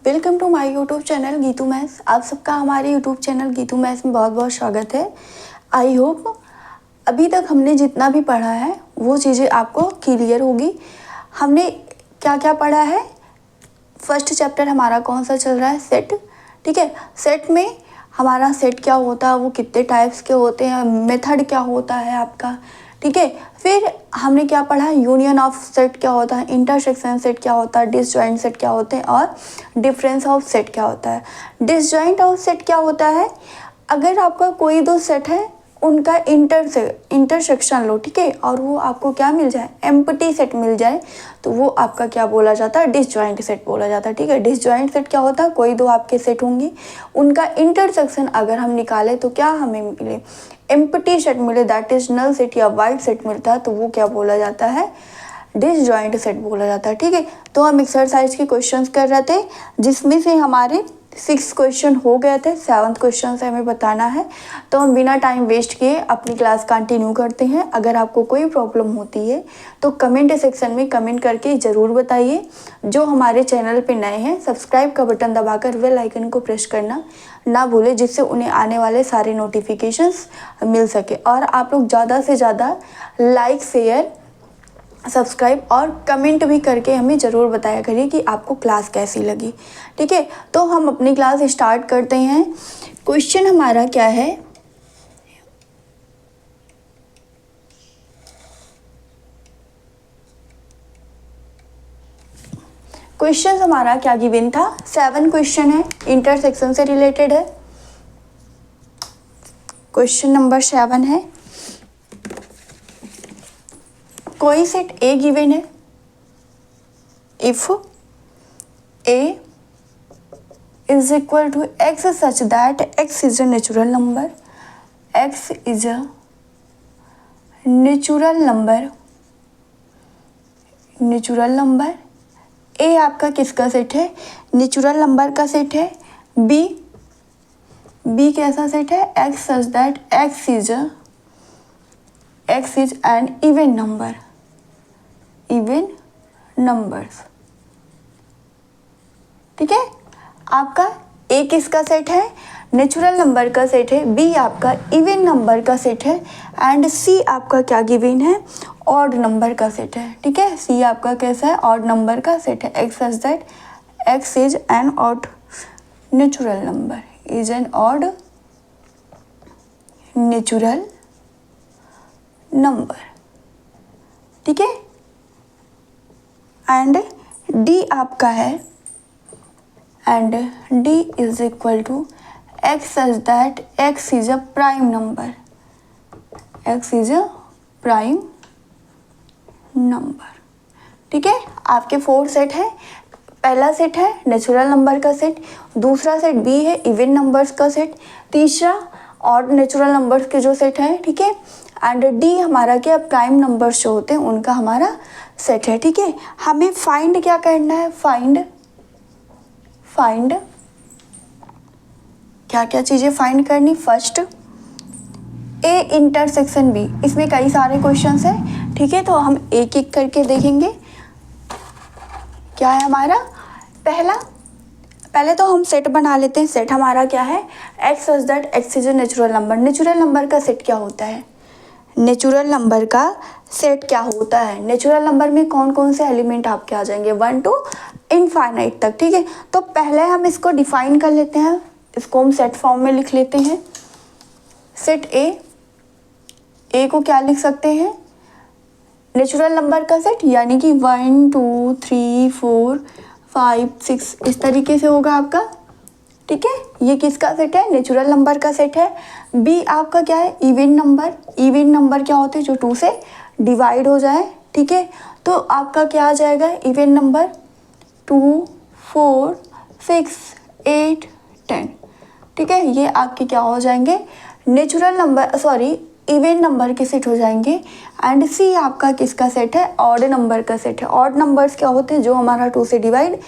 Welcome to my YouTube channel Geetu maths. आप सबका हमारे यूट्यूब चैनल गीतू मैथ्स में बहुत बहुत स्वागत है। आई होप अभी तक हमने जितना भी पढ़ा है वो चीज़ें आपको क्लियर होगी। हमने क्या क्या पढ़ा है, फर्स्ट चैप्टर हमारा कौन सा चल रहा है, सेट। ठीक है, सेट में हमारा सेट क्या होता है, वो कितने टाइप्स के होते हैं, मेथड क्या होता है आपका। ठीक है, फिर हमने क्या पढ़ा, यूनियन ऑफ सेट क्या होता है, इंटरसेक्शन सेट क्या होता है, डिसजॉइंट सेट क्या होते हैं और डिफरेंस ऑफ सेट क्या होता है। डिसजॉइंट ऑफ सेट क्या होता है, अगर आपका कोई दो सेट है उनका इंटरसेक्शन लो, ठीक है, और वो आपको क्या मिल जाए, एम्प्टी सेट मिल जाए, तो वो आपका क्या बोला जाता है, डिसजॉइंट सेट बोला जाता है। ठीक है, डिसजॉइंट सेट क्या होता है, कोई दो आपके सेट होंगे, उनका इंटरसेक्शन अगर हम निकालें तो क्या हमें मिले, एम्प्टी सेट मिले, दैट इज नल सेट या वाइड सेट मिलता है, तो वो क्या बोला जाता है, डिसजॉइंट सेट बोला जाता है। ठीक है, तो हम एक्सरसाइज के क्वेश्चंस कर रहे थे जिसमें से हमारे 6 क्वेश्चन हो गए थे, 7th क्वेश्चन से हमें बताना है। तो हम बिना टाइम वेस्ट किए अपनी क्लास कंटिन्यू करते हैं। अगर आपको कोई प्रॉब्लम होती है तो कमेंट सेक्शन में कमेंट करके ज़रूर बताइए। जो हमारे चैनल पे नए हैं, सब्सक्राइब का बटन दबाकर बेल आइकन को प्रेस करना ना भूलें, जिससे उन्हें आने वाले सारे नोटिफिकेशंस मिल सके। और आप लोग ज़्यादा से ज़्यादा लाइक, शेयर, सब्सक्राइब और कमेंट भी करके हमें ज़रूर बताया करिए कि आपको क्लास कैसी लगी। ठीक है, तो हम अपनी क्लास स्टार्ट करते हैं। क्वेश्चन हमारा क्या है, क्वेश्चन हमारा क्या गिवन था, 7 क्वेश्चन है, इंटरसेक्शन से रिलेटेड है। क्वेश्चन नंबर 7 है, कोई सेट ए गिवन है, if A is equal to x such that x is a natural number, x is a natural number, A आपका किसका सेट है, नेचुरल नंबर का सेट है। बी कैसा सेट है, x such that x is an even numbers. ठीक है, आपका ए किसका सेट है, नेचुरल नंबर का सेट है, बी आपका इवन नंबर का सेट है एंड सी आपका क्या गिवन है, ऑड नंबर का सेट है। ठीक है, सी आपका कैसा है, ऑड नंबर का सेट है। X such that x is an odd natural number, is an odd natural number. ठीक है, एंड डी आपका है, and D is equal to x such that x is a prime number, x is a prime number. ठीक है, आपके 4 set है। पहला set है नेचुरल नंबर का सेट, दूसरा सेट बी है इवन नंबर्स का सेट, तीसरा ऑड नेचुरल नंबर्स के जो सेट है। ठीक है, एंड डी हमारा क्या, प्राइम नंबर्स जो होते हैं उनका हमारा सेट है। ठीक है, हमें फाइंड क्या करना है, फाइंड क्या क्या चीज़ें फाइंड करनी, फर्स्ट ए इंटरसेक्शन बी, इसमें कई सारे क्वेश्चंस हैं। ठीक है, तो हम एक एक करके देखेंगे क्या है हमारा। पहले तो हम सेट बना लेते हैं। सेट हमारा क्या है, x such that x is a natural number. Natural number का सेट क्या होता है, नेचुरल नंबर का सेट क्या होता है, नेचुरल नंबर में कौन कौन से एलिमेंट आपके आ जाएंगे, 1 to इनफाइनाइट तक। ठीक है, तो पहले हम इसको डिफाइन कर लेते हैं, इसको हम सेट फॉर्म में लिख लेते हैं। सेट ए को क्या लिख सकते हैं, नेचुरल नंबर का सेट, यानी कि 1 2 3 4 5 6 इस तरीके से होगा आपका। ठीक है, ये किसका सेट है, नेचुरल नंबर का सेट है। बी आपका क्या है, इवन नंबर क्या होते हैं, जो 2 से डिवाइड हो जाए। ठीक है, तो आपका क्या आ जाएगा, इवन नंबर 2 4 6 8 10। ठीक है, ये आपके क्या हो जाएंगे, natural number, sorry even number के सेट हो जाएंगे। एंड सी आपका किसका सेट है, ऑड नंबर का सेट है। ऑड नंबर्स क्या होते हैं, जो हमारा 2 से डिवाइड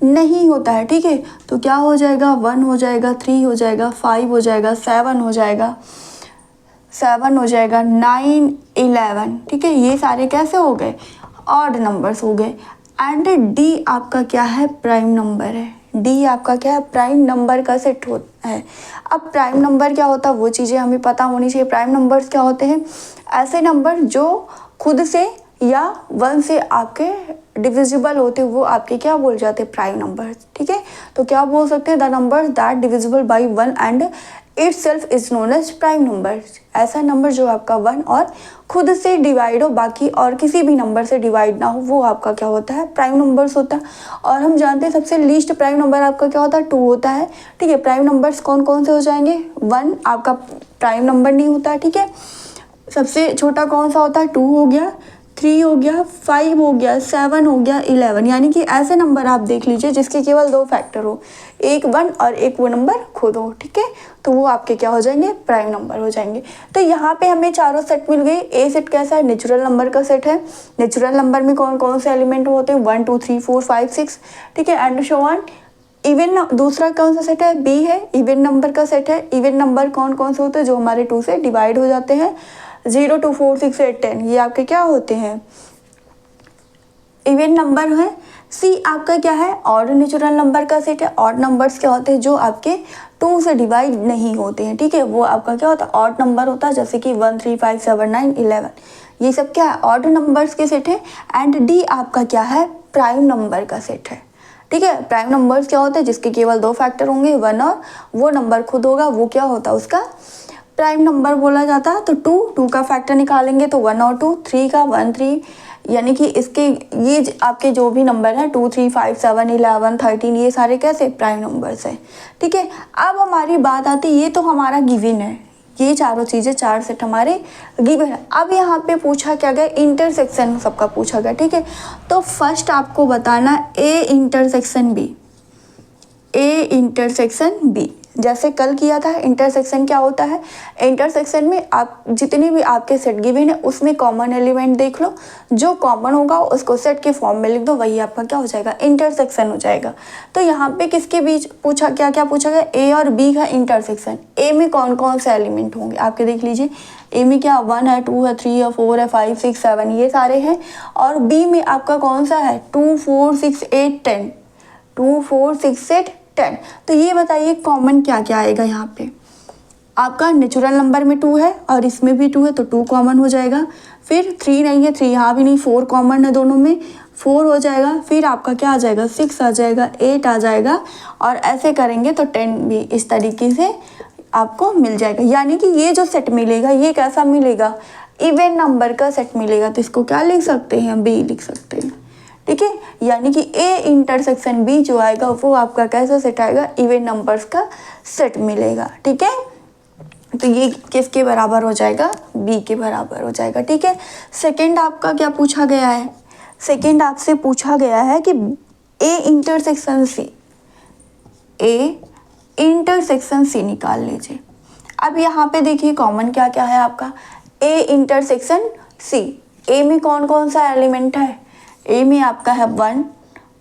नहीं होता है। ठीक है, तो क्या हो जाएगा, 1 हो जाएगा, 3 हो जाएगा, 5 हो जाएगा, 7 हो जाएगा, 9 11। ठीक है, ये सारे कैसे हो गए, ऑड नंबर्स हो गए। एंड डी आपका क्या है, प्राइम नंबर है। डी आपका क्या है, प्राइम नंबर का सेट होता है। अब प्राइम नंबर क्या होता है वो चीज़ें हमें पता होनी चाहिए। प्राइम नंबर्स क्या होते हैं, ऐसे नंबर जो खुद से या 1 से आपके डिविजिबल होते हैं, वो आपके क्या बोल जाते हैं, प्राइम नंबर। ठीक है, तो क्या बोल सकते हैं, the number that divisible by 1 and itself is known as prime number. ऐसा नंबर जो आपका 1 और खुद से डिवाइड हो, बाकी और किसी भी नंबर से डिवाइड ना हो, वो आपका क्या होता है, प्राइम नंबर्स होता है। और हम जानते हैं सबसे लीस्ट प्राइम नंबर आपका क्या होता है, 2 होता है। ठीक है, प्राइम नंबर्स कौन कौन से हो जाएंगे, 1 आपका प्राइम नंबर नहीं होता है। ठीक है, सबसे छोटा कौन सा होता है, 2 हो गया, 3 हो गया, 5 हो गया, 7 हो गया, 11। यानी कि ऐसे नंबर आप देख लीजिए जिसके केवल 2 फैक्टर हो, एक 1 और एक वो नंबर खुद हो। ठीक है, तो वो आपके क्या हो जाएंगे, प्राइम नंबर हो जाएंगे। तो यहाँ पे हमें चारों सेट मिल गए। ए सेट कैसा है, नेचुरल नंबर का सेट है। नेचुरल नंबर में कौन कौन से एलिमेंट होते हैं, 1 2 3 4 5 6। ठीक है, एंड सो ऑन। इवन दूसरा कौन सा सेट है, बी है, इवन नंबर का सेट है। इवन नंबर कौन कौन से होते हैं, जो हमारे 2 से डिवाइड हो जाते हैं, 0 2 4 6 8 10, ये आपके क्या होते हैं, इवन नंबर है। सी आपका क्या है, ऑड नेचुरल नंबर का सेट है। ऑड नंबर्स क्या होते हैं, जो आपके 2 से डिवाइड नहीं होते हैं। ठीक है, वो आपका क्या होता है, ऑड नंबर होता है, जैसे कि 1 3 5 7 9 11, ये सब क्या है, ऑड नंबर्स के सेट है। एंड डी आपका क्या है, प्राइम नंबर का सेट है। ठीक है, प्राइम नंबर्स क्या होते हैं, जिसके केवल 2 फैक्टर होंगे, 1 और वो नंबर खुद होगा, वो क्या होता है, उसका प्राइम नंबर बोला जाता है। तो 2 का फैक्टर निकालेंगे तो 1 और 2, 3 का 1 3, यानी कि इसके ये आपके जो भी नंबर हैं 2 3 5 7 11 13, ये सारे कैसे प्राइम नंबर्स हैं। ठीक है, अब हमारी बात आती है, ये तो हमारा गिवन है, ये चारों चीज़ें 4 सेट हमारे गिवन है। अब यहाँ पे पूछा क्या गया, इंटरसेक्शन सबका पूछा गया। ठीक है, तो फर्स्ट आपको बताना A intersection B, A intersection B, जैसे कल किया था। इंटरसेक्शन क्या होता है, इंटरसेक्शन में आप जितने भी आपके सेट गिवन है उसमें कॉमन एलिमेंट देख लो, जो कॉमन होगा उसको सेट के फॉर्म में लिख दो, वही आपका क्या हो जाएगा, इंटरसेक्शन हो जाएगा। तो यहाँ पे किसके बीच पूछा, क्या क्या पूछा गया, ए और बी का इंटरसेक्शन। ए में कौन कौन से एलिमेंट होंगे आपके देख लीजिए, ए में क्या 1 है, 2 है, 3 है, 4 है, 5 6 7, ये सारे हैं। और बी में आपका कौन सा है, 2 4 6 8 10, 2 4 6 8 10। तो ये बताइए कॉमन क्या क्या आएगा यहाँ पे, आपका नेचुरल नंबर में 2 है और इसमें भी 2 है, तो 2 कॉमन हो जाएगा। फिर 3 नहीं है, 3 यहाँ भी नहीं, 4 कॉमन है दोनों में, 4 हो जाएगा। फिर आपका क्या आ जाएगा, 6 आ जाएगा, 8 आ जाएगा, और ऐसे करेंगे तो 10 भी इस तरीके से आपको मिल जाएगा। यानी कि ये जो सेट मिलेगा ये कैसा मिलेगा, इवन नंबर का सेट मिलेगा। तो इसको क्या लिख सकते हैं, बी लिख सकते हैं। ठीक है, यानी कि ए इंटरसेक्शन बी जो आएगा वो आपका कैसा सेट आएगा, इवन नंबर्स का सेट मिलेगा। ठीक है, तो ये किसके बराबर हो जाएगा, बी के बराबर हो जाएगा। ठीक है, सेकंड आपका क्या पूछा गया है, सेकंड आपसे पूछा गया है कि A intersection C, A intersection C निकाल लीजिए। अब यहाँ पे देखिए कॉमन क्या क्या है आपका, ए इंटरसेक्शन सी। ए में कौन कौन सा एलिमेंट है, ए में आपका है 1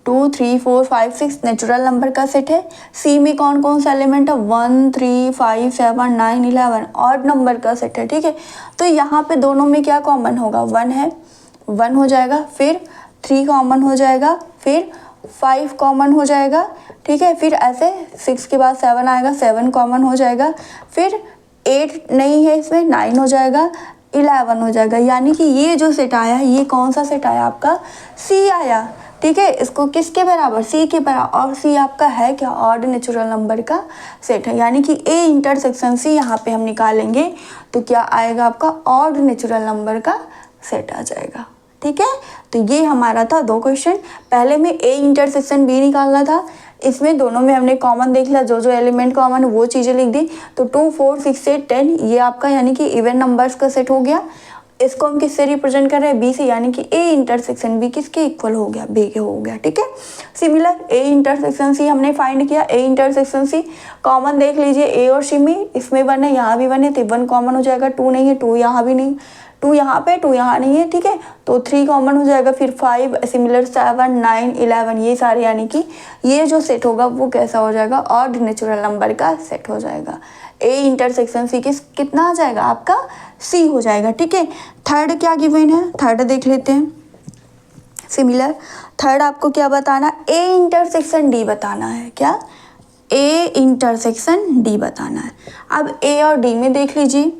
2 3 4 5 6 नेचुरल नंबर का सेट है। सी में कौन कौन सा एलिमेंट है, 1 3 5 7 9 11 ऑड नंबर का सेट है। ठीक है, तो यहाँ पे दोनों में क्या कॉमन होगा, 1 है, 1 हो जाएगा, फिर 3 कॉमन हो जाएगा, फिर 5 कॉमन हो जाएगा। ठीक है, फिर ऐसे 6 के बाद 7 आएगा, 7 कॉमन हो जाएगा, फिर 8 नहीं है इसमें, 9 हो जाएगा, 11 हो जाएगा। यानी कि ये जो सेट आया है ये कौन सा सेट आया आपका, सी आया। ठीक है, इसको किसके बराबर, सी के बराबर, और सी आपका है क्या, ऑड नेचुरल नंबर का सेट है। यानी कि ए इंटरसेक्शन सी यहाँ पे हम निकालेंगे तो क्या आएगा आपका, ऑड नेचुरल नंबर का सेट आ जाएगा। ठीक है, तो ये हमारा था 2 क्वेश्चन। पहले में ए इंटरसेक्शन बी निकालना था, इसमें दोनों में हमने कॉमन देख लिया, जो जो एलिमेंट कॉमन है वो चीज़ें लिख दी। तो 2 4 6 8 10 ये आपका यानी कि इवन नंबर्स का सेट हो गया। इसको हम किससे रिप्रेजेंट कर रहे हैं, बी से, यानी कि ए इंटरसेक्शन बी किसके इक्वल हो गया, बी के हो गया। ठीक है, सिमिलर ए इंटरसेक्शन सी हमने फाइंड किया, ए इंटरसेक्शन सी कॉमन देख लीजिए, ए और सी में, इसमें 1 है, यहाँ भी 1 है, तो 1 कॉमन हो जाएगा, 2 नहीं है, 2 यहाँ भी नहीं, 2 यहाँ पे, 2 यहाँ नहीं है। ठीक है, तो 3 कॉमन हो जाएगा, फिर 5 सिमिलर, 7 9 11 ये सारे, यानी कि ये जो सेट होगा वो कैसा हो जाएगा, ऑड नेचुरल नंबर का सेट हो जाएगा। ए इंटरसेक्शन सी कितना आ जाएगा आपका, सी हो जाएगा। ठीक है, थर्ड क्या गिवन है, थर्ड देख लेते हैं। सिमिलर थर्ड आपको क्या बताना, ए इंटरसेक्शन डी बताना है। क्या, ए इंटरसेक्शन डी बताना है। अब ए और डी में देख लीजिए,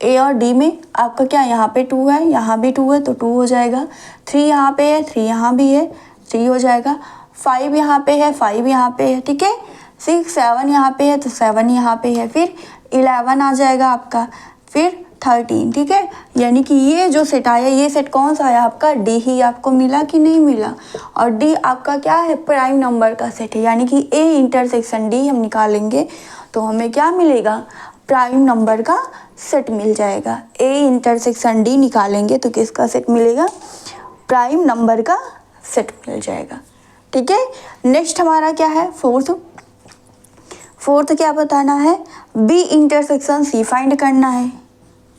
ए और डी में आपका क्या, यहाँ पे 2 है, यहाँ भी 2 है तो 2 हो जाएगा। 3 यहाँ पे है, 3 यहाँ भी है, 3 हो जाएगा। 5 यहाँ पे है, 5 यहाँ पे है, ठीक है। 6 7 यहाँ पे है तो 7 यहाँ पे है। फिर 11 आ जाएगा आपका, फिर 13, ठीक है। यानी कि ये जो सेट आया, ये सेट कौन सा आया आपका, डी ही आपको मिला कि नहीं मिला। और डी आपका क्या है, प्राइम नंबर का सेट है। यानी कि ए इंटरसेक्शन डी हम निकालेंगे तो हमें क्या मिलेगा, प्राइम नंबर का सेट मिल जाएगा। ए इंटरसेक्शन डी निकालेंगे तो किसका सेट मिलेगा, प्राइम नंबर का सेट मिल जाएगा, ठीक है। नेक्स्ट हमारा क्या है, फोर्थ क्या बताना है, बी इंटरसेक्शन सी फाइंड करना है।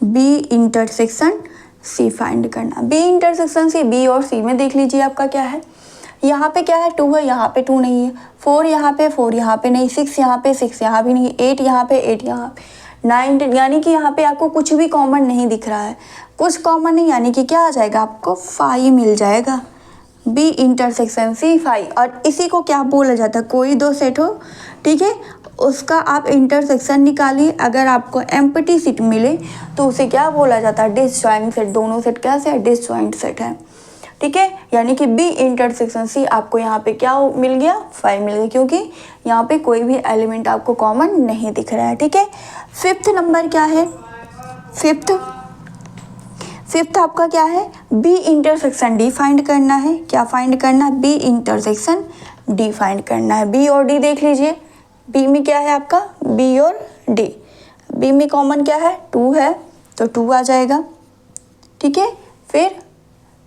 बी इंटरसेक्शन सी फाइंड करना, बी इंटरसेक्शन सी, बी और सी में देख लीजिए आपका क्या है, यहाँ पे क्या है 2 है, यहाँ पे 2 नहीं है। 4 यहाँ पे, 4 यहाँ पे नहीं। 6 यहाँ पे, 6 यहाँ भी नहीं। 8 यहाँ पे, 8 यहाँ पे। 9, यानी कि यहाँ पे आपको कुछ भी कॉमन नहीं दिख रहा है, कुछ कॉमन नहीं, यानी कि क्या आ जाएगा आपको 5 मिल जाएगा। B intersection C 5। और इसी को क्या बोला जाता है, कोई दो सेट हो, ठीक है, उसका आप इंटरसेक्शन निकालिए। अगर आपको एम्प्टी सेट मिले तो उसे क्या बोला जाता है, डिसजॉइंट सेट। दोनों सेट कैसे है, डिसजॉइंट सेट है, ठीक है। यानी कि बी इंटरसेक्शन सी आपको यहाँ पे क्या मिल गया, 5 मिल गया, क्योंकि यहाँ पे कोई भी एलिमेंट आपको कॉमन नहीं दिख रहा है, ठीक है। फिफ्थ नंबर क्या है, फिफ्थ आपका क्या है, बी इंटरसेक्शन डी फाइंड करना है। क्या फाइंड करना है, बी इंटरसेक्शन डी फाइंड करना है। बी और डी देख लीजिए, बी में क्या है आपका, बी और डी। बी में कॉमन क्या है, 2 है तो 2 आ जाएगा, ठीक है। फिर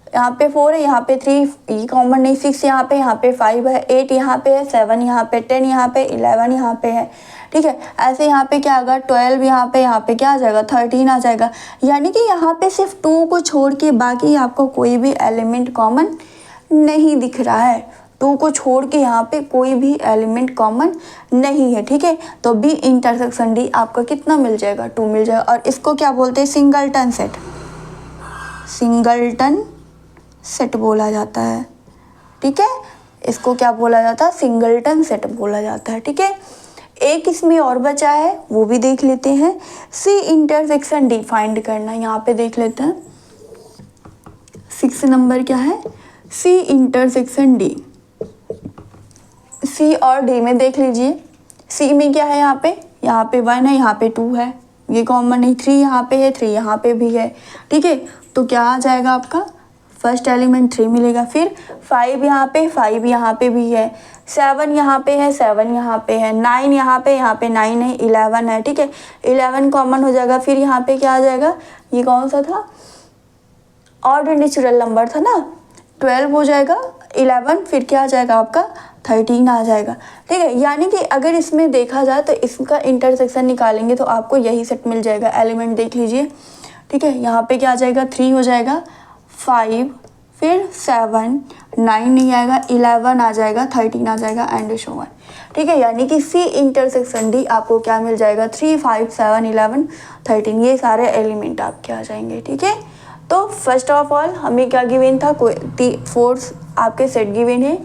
यहाँ पे 4 है, यहाँ पे 3, ये कॉमन नहीं। 6 यहाँ पे 5 है। 8 यहाँ पे है, 7 यहाँ पे, 10 यहाँ पे, 11 यहाँ पे है, ठीक है। ऐसे यहाँ पे क्या आएगा, 12 यहाँ पे क्या आ जाएगा, 13 आ जाएगा। यानी कि यहाँ पे सिर्फ 2 को छोड़ के बाकी आपको कोई भी एलिमेंट कॉमन नहीं दिख रहा है। 2 को छोड़ के यहाँ पे कोई भी एलिमेंट कॉमन नहीं है, ठीक है। तो बी इंटरसेक्शन डी आपका कितना मिल जाएगा, 2 मिल जाएगा। और इसको क्या बोलते हैं, सिंगलटन सेट, सिंगलटन सेट बोला जाता है, ठीक है। इसको क्या बोला जाता है, सिंगलटन सेट बोला जाता है, ठीक है। एक इसमें और बचा है, वो भी देख लेते हैं। सी इंटरसेक्शन डी फाइंड करना, यहाँ पे देख लेते हैं। 6 नंबर क्या है, सी इंटरसेक्शन डी। सी और डी में देख लीजिए, सी में क्या है, यहाँ पे 1 है, यहाँ पे 2 है, ये कॉमन नहीं। 3 यहाँ पे है, 3 यहाँ पे भी है, ठीक है। तो क्या आ जाएगा आपका, फर्स्ट एलिमेंट 3 मिलेगा। फिर 5 यहाँ पे, 5 यहाँ पे भी है। 7 यहाँ पे है, 7 यहाँ पे है। 9 यहाँ पे 9 है। 11 है, ठीक है, 11 कॉमन हो जाएगा। फिर यहाँ पे क्या आ जाएगा, ये कौन सा था, ऑड नेचुरल नंबर था ना, 12 हो जाएगा। 11 फिर क्या आ जाएगा आपका, 13 आ जाएगा, ठीक है। यानी कि अगर इसमें देखा जाए तो इसका इंटरसेक्शन निकालेंगे तो आपको यही सेट मिल जाएगा। एलिमेंट देख लीजिए, ठीक है। यहाँ पे क्या आ जाएगा, 3 हो जाएगा, 5 फिर 7, 9 नहीं आएगा, 11 आ जाएगा, 13 आ जाएगा एंड सो ऑन, ठीक है। यानी कि सी इंटरसेक्शन डी आपको क्या मिल जाएगा, 3 5 7 11 13, ये सारे एलिमेंट आपके आ जाएंगे, ठीक है। तो फर्स्ट ऑफ ऑल हमें क्या गिवन था, कोई 4 आपके सेट गिवन है।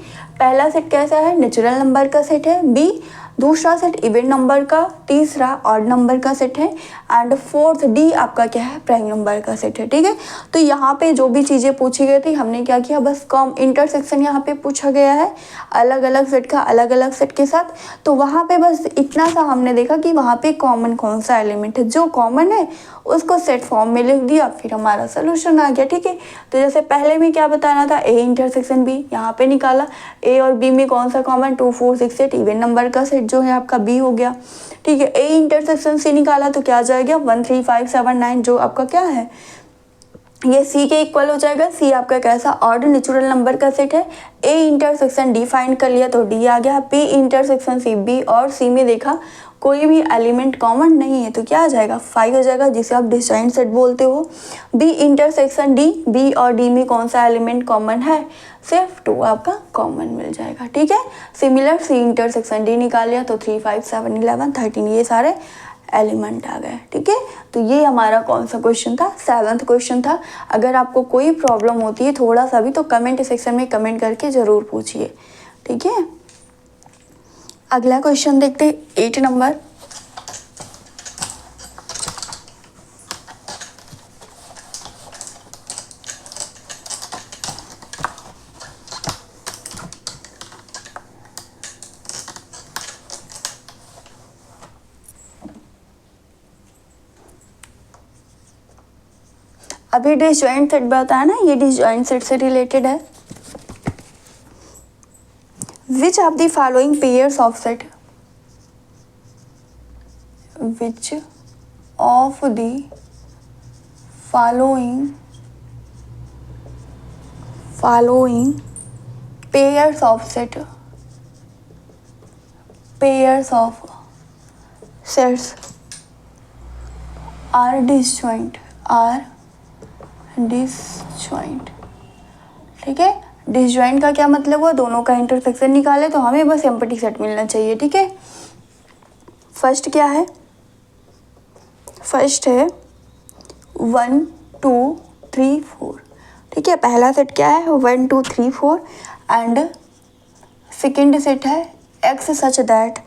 पहला सेट कैसा है, नेचुरल नंबर का सेट है, बी। दूसरा सेट इवन नंबर का, तीसरा ऑड नंबर का सेट है एंड फोर्थ डी आपका क्या है, प्राइम नंबर का सेट है, ठीक है। तो यहाँ पे जो भी चीज़ें पूछी गई थी हमने क्या किया, बस कॉम इंटरसेक्शन यहाँ पे पूछा गया है अलग अलग सेट का, अलग अलग सेट के साथ। तो वहाँ पे बस इतना सा हमने देखा कि वहाँ पे कॉमन कौन सा एलिमेंट है, जो कॉमन है उसको सेट फॉर्म में लिख दिया, फिर हमारा सोल्यूशन आ गया, ठीक है। तो जैसे पहले में क्या बताना था, ए इंटरसेक्शन बी, यहाँ पे निकाला। ए और बी में कौन सा कॉमन, 2 4 6 8, इवन नंबर का सेट जो है आपका बी हो गया, ठीक है। ए इंटरसेक्शन सी निकाला तो क्या आ जाएगा, 1 3 5 7 9, जो आपका क्या है, ये सी के इक्वल हो जाएगा। सी आपका कैसा, ऑड नेचुरल नंबर का सेट है। ए इंटरसेक्शन डी फाइंड कर लिया तो डी आ गया। बी इंटरसेक्शन सी, बी और सी में देखा कोई भी एलिमेंट कॉमन नहीं है तो क्या आ जाएगा, 5 हो जाएगा, जिसे आप डिसजॉइंट सेट बोलते हो। बी इंटरसेक्शन डी, बी और डी में कौन सा एलिमेंट कॉमन है, सिर्फ 2 आपका कॉमन मिल जाएगा, ठीक है। सिमिलर सी इंटरसेक्शन डी निकाल लिया तो 3 5 7 11 13, ये सारे एलिमेंट आ गया। ठीक है, तो ये हमारा कौन सा क्वेश्चन था, 7th क्वेश्चन था। अगर आपको कोई प्रॉब्लम होती है थोड़ा सा भी तो कमेंट सेक्शन में कमेंट करके ज़रूर पूछिए। ठीक है, अगला क्वेश्चन देखते हैं 8 नंबर। अभी डिसजॉइंट सेट बताया ना, ये डिसजॉइंट सेट से रिलेटेड है। Which of the following pairs of set, which of the following pairs of set, pairs of sets are disjoint, ठीक है। डिसजॉइंट का क्या मतलब हुआ, दोनों का इंटरसेक्शन निकाले तो हमें बस एम्प्टी सेट मिलना चाहिए। ठीक है, फर्स्ट क्या है, फर्स्ट है 1 2 3 4। ठीक है, पहला सेट क्या है 1 2 3 4 एंड सेकेंड सेट है x such that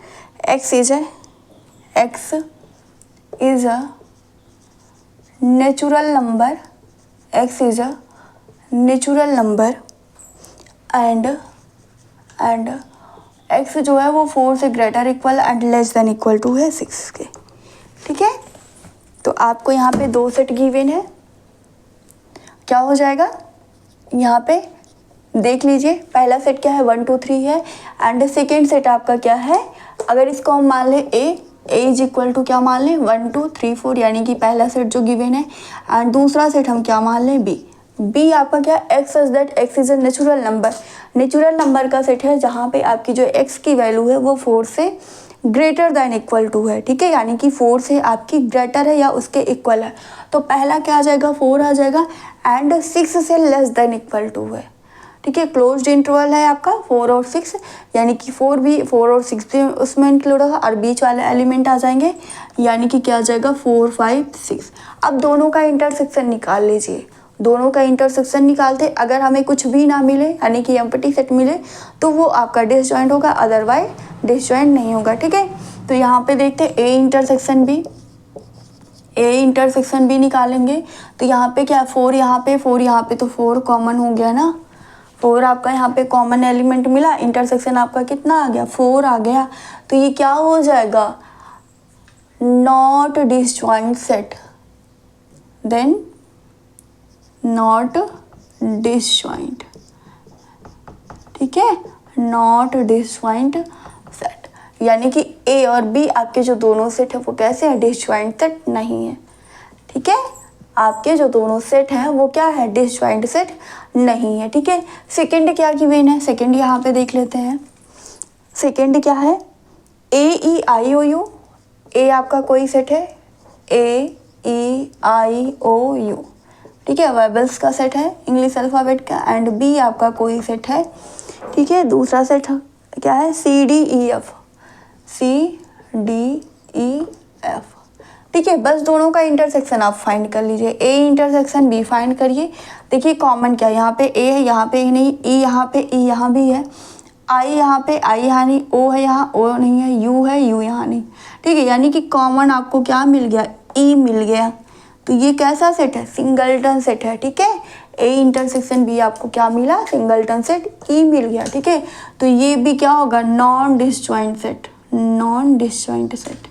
x is a natural number, x is a natural number and x जो है वो 4 से greater equal and less than equal to है 6 के। ठीक है, तो आपको यहाँ पे दो सेट गिवन है, क्या हो जाएगा यहाँ पे देख लीजिए। पहला सेट क्या है 1 2 3 है एंड सेकेंड सेट आपका क्या है, अगर इसको हम मान ले a इज इक्वल टू क्या मान लें 1 2 3 4, यानी कि पहला सेट जो गिवन है एंड दूसरा सेट हम क्या मान लें b आपका क्या x is that x is a natural number, natural number का सेट है जहाँ पे आपकी जो x की वैल्यू है वो 4 से ग्रेटर दैन इक्वल टू है। ठीक है, यानी कि 4 से आपकी ग्रेटर है या उसके इक्वल है, तो पहला क्या आ जाएगा 4 आ जाएगा एंड 6 से लेस देन इक्वल टू है। ठीक है, क्लोज्ड इंटरवल है आपका 4 और 6, यानी कि 4 और 6 भी उसमें इंक्लूड होगा और बीच वाले एलिमेंट आ जाएंगे, यानी कि क्या आ जाएगा 4 5 6। अब दोनों का इंटरसेक्शन निकाल लीजिए, दोनों का इंटरसेक्शन निकालते अगर हमें कुछ भी ना मिले यानी कि एम्प्टी सेट मिले तो वो आपका डिसजॉइंट होगा, अदरवाइज डिसजॉइंट नहीं होगा। ठीक है, तो यहाँ पे देखते ए इंटरसेक्शन बी निकालेंगे, तो यहाँ पे क्या 4 यहाँ पे तो 4 कॉमन हो गया ना, 4 आपका यहाँ पे कॉमन एलिमेंट मिला, इंटरसेक्शन आपका कितना आ गया 4 आ गया, तो ये क्या हो जाएगा not disjoint set, then not disjoint. ठीक है, नॉट डिसजॉइंट सेट, यानी कि ए और बी आपके जो दोनों सेट है वो कैसे है डिसजॉइंट सेट नहीं है। ठीक है, आपके जो दोनों सेट हैं वो क्या है डिसजॉइंट सेट नहीं है। ठीक है, सेकंड क्या गिवन है, सेकंड यहाँ पे देख लेते हैं। सेकंड क्या है ए ई आई ओ यू, ए आपका कोई सेट है ए ई आई ओ यू, ठीक है, वेबल्स का सेट है इंग्लिश अल्फ़ाबेट का, एंड बी आपका कोई सेट है। ठीक है, दूसरा सेट क्या है सी डी ई एफ। ठीक है, बस दोनों का इंटरसेक्शन आप फाइंड कर लीजिए, ए इंटरसेक्शन बी फाइंड करिए। देखिए कॉमन क्या है, यहाँ पे ए है, यहाँ पे नहीं, ई यहाँ पे, ई यहाँ भी है, आई यहाँ पे, आई यहाँ नहीं, ओ है यहाँ, ओ नहीं है, यू है, यू यहाँ नहीं। ठीक है, यानी कि कॉमन आपको क्या मिल गया ई मिल गया, तो ये कैसा सेट है सिंगलटन सेट है। ठीक है, ए इंटरसेक्शन बी आपको क्या मिला सिंगलटन सेट ई मिल गया। ठीक है, तो ये भी क्या होगा non disjoint set, non disjoint set,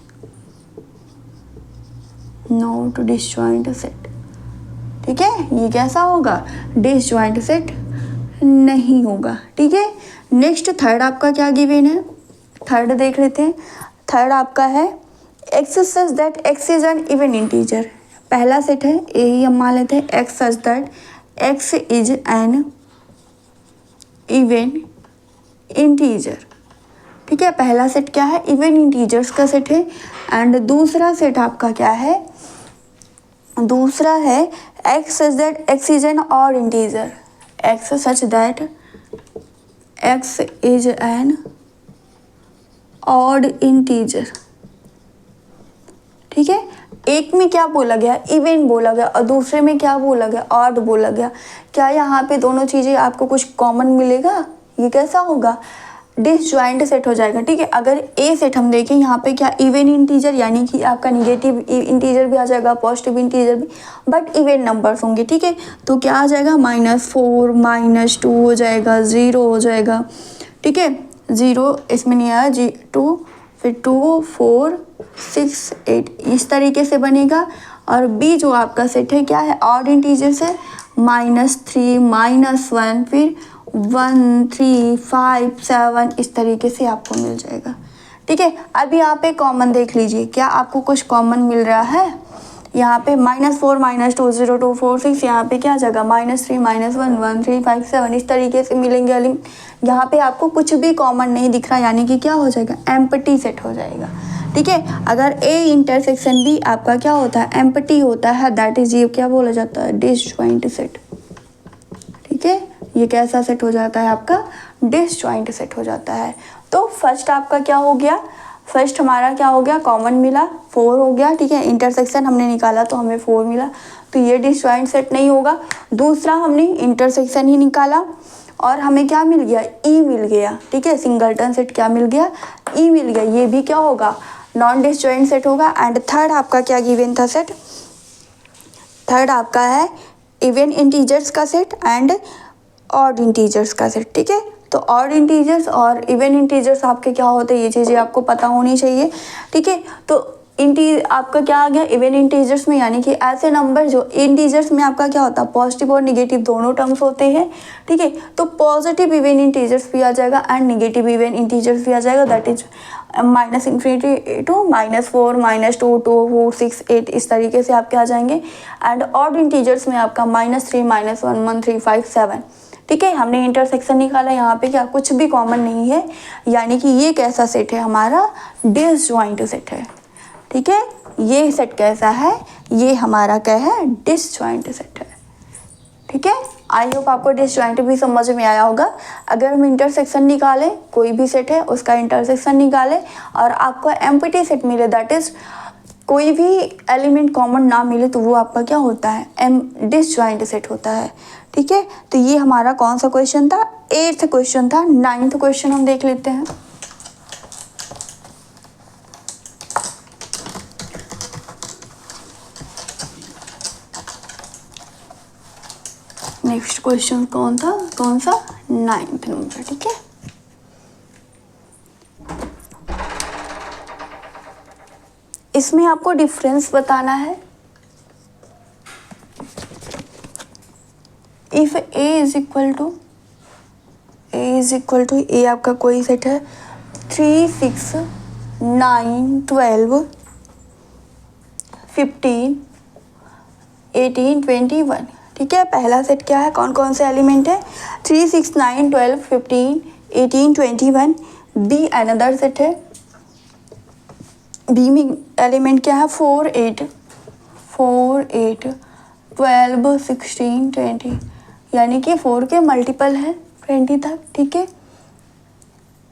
not disjoint set. ठीक है, ये कैसा होगा डिसजॉइंट सेट नहीं होगा। ठीक है, नेक्स्ट थर्ड आपका क्या गिवन है, थर्ड देख लेते हैं। थर्ड आपका है x such that x is an even integer. पहला सेट है यही हम मान लेते हैं x such that x is an even integer. ठीक है, पहला सेट क्या है इवन इंटीजर्स का सेट है, एंड दूसरा सेट आपका क्या है, दूसरा है x such that x is an odd integer, x such that x is an odd integer. ठीक है, एक में क्या बोला गया, इवन बोला गया, और दूसरे में क्या बोला गया, ऑड बोला गया। क्या यहाँ पे दोनों चीज़ें आपको कुछ कॉमन मिलेगा? ये कैसा होगा? डिसजॉइंट सेट हो जाएगा। ठीक है, अगर ए सेट हम देखें यहाँ पे क्या इवन इंटीजर यानी कि आपका निगेटिव इंटीजर भी आ जाएगा, पॉजिटिव इंटीजर भी, बट इवन नंबर्स होंगे। ठीक है, तो क्या आ जाएगा? -4 -2 हो जाएगा, 0 हो जाएगा। ठीक है, 0 इसमें नहीं आया, 2 फिर 2 4 6 8 इस तरीके से बनेगा। और बी जो आपका सेट है क्या है? ऑड इंटीजर से -3 -1 फिर 1 3 5 7 इस तरीके से आपको मिल जाएगा। ठीक है, अभी यहाँ पे कॉमन देख लीजिए, क्या आपको कुछ कॉमन मिल रहा है? यहाँ पे -4 -2 0 2 4 6 यहाँ पे क्या आ जाएगा? -3 -1 1 3 5 7 इस तरीके से मिलेंगे। यहाँ पे आपको कुछ भी कॉमन नहीं दिख रहा, यानी कि क्या हो जाएगा? एम्प्टी सेट हो जाएगा। ठीक है, अगर ए इंटरसेक्शन बी आपका क्या होता है? एम्प्टी होता है, दैट इज ये क्या बोला जाता है? Disjoint set. ठीक है, ये कैसा सेट हो जाता है? आपका डिसजॉइंट सेट हो जाता है। तो फर्स्ट आपका क्या हो गया? फर्स्ट हमारा क्या हो गया? कॉमन मिला, 4 हो गया। ठीक है, इंटरसेक्शन हमने निकाला तो हमें 4 मिला, तो ये डिसजॉइंट सेट नहीं होगा। दूसरा हमने इंटरसेक्शन ही निकाला और हमें क्या मिल गया? ई मिल गया। ठीक है, सिंगलटन सेट क्या मिल गया? ई मिल गया। ये भी क्या होगा? नॉन डिसजॉइंट सेट होगा। एंड थर्ड आपका क्या गिवन था सेट? थर्ड आपका है इवन इंटीजर्स का सेट एंड ऑड इंटीजर्स का सेट। ठीक है, तो ऑड इंटीजर्स और इवन इंटीजर्स आपके क्या होते हैं, ये चीज़ें आपको पता होनी चाहिए। ठीक है, तो आपका क्या आ गया? इवन इंटीजर्स में, यानी कि ऐसे नंबर जो इंटीजर्स में आपका क्या होता है? पॉजिटिव और निगेटिव दोनों टर्म्स होते हैं। ठीक है, तो पॉजिटिव इवन इंटीजर्स भी आ जाएगा एंड निगेटिव इवन इंटीजर्स भी आ जाएगा, दैट इज -∞ टू -4 -2 2 4 6 8 इस तरीके से आपके आ जाएंगे। एंड ऑड इंटीजर्स में आपका -3 -1 1 3 5 7। ठीक है, हमने इंटरसेक्शन निकाला, यहाँ पे क्या कुछ भी कॉमन नहीं है, यानी कि ये कैसा सेट है? हमारा डिसजॉइंट सेट है। ठीक है, ये सेट कैसा है? ये हमारा क्या है? डिसजॉइंट सेट है। ठीक है, आई होप आपको डिसजॉइंट भी समझ में आया होगा। अगर हम इंटरसेक्शन निकालें, कोई भी सेट है उसका इंटरसेक्शन निकालें और आपको एम्प्टी सेट मिले, दैट इज कोई भी एलिमेंट कॉमन ना मिले, तो वो आपका क्या होता है? डिसजॉइंट सेट होता है। ठीक है, तो ये हमारा कौन सा क्वेश्चन था? 8th क्वेश्चन था। 9th क्वेश्चन हम देख लेते हैं। नेक्स्ट क्वेश्चन कौन था? कौन सा? 9th number. ठीक है, इसमें आपको डिफरेंस बताना है। If A is equal to A आपका कोई सेट है 3 6 9 12 15 18 21। ठीक है, पहला सेट क्या है? कौन कौन से एलिमेंट है? 3 6 9 12 15 18 21। बी अनदर सेट है, बी में एलिमेंट क्या है? 4 8 12 16 20, यानी कि 4 के मल्टीपल है 20 तक। ठीक है,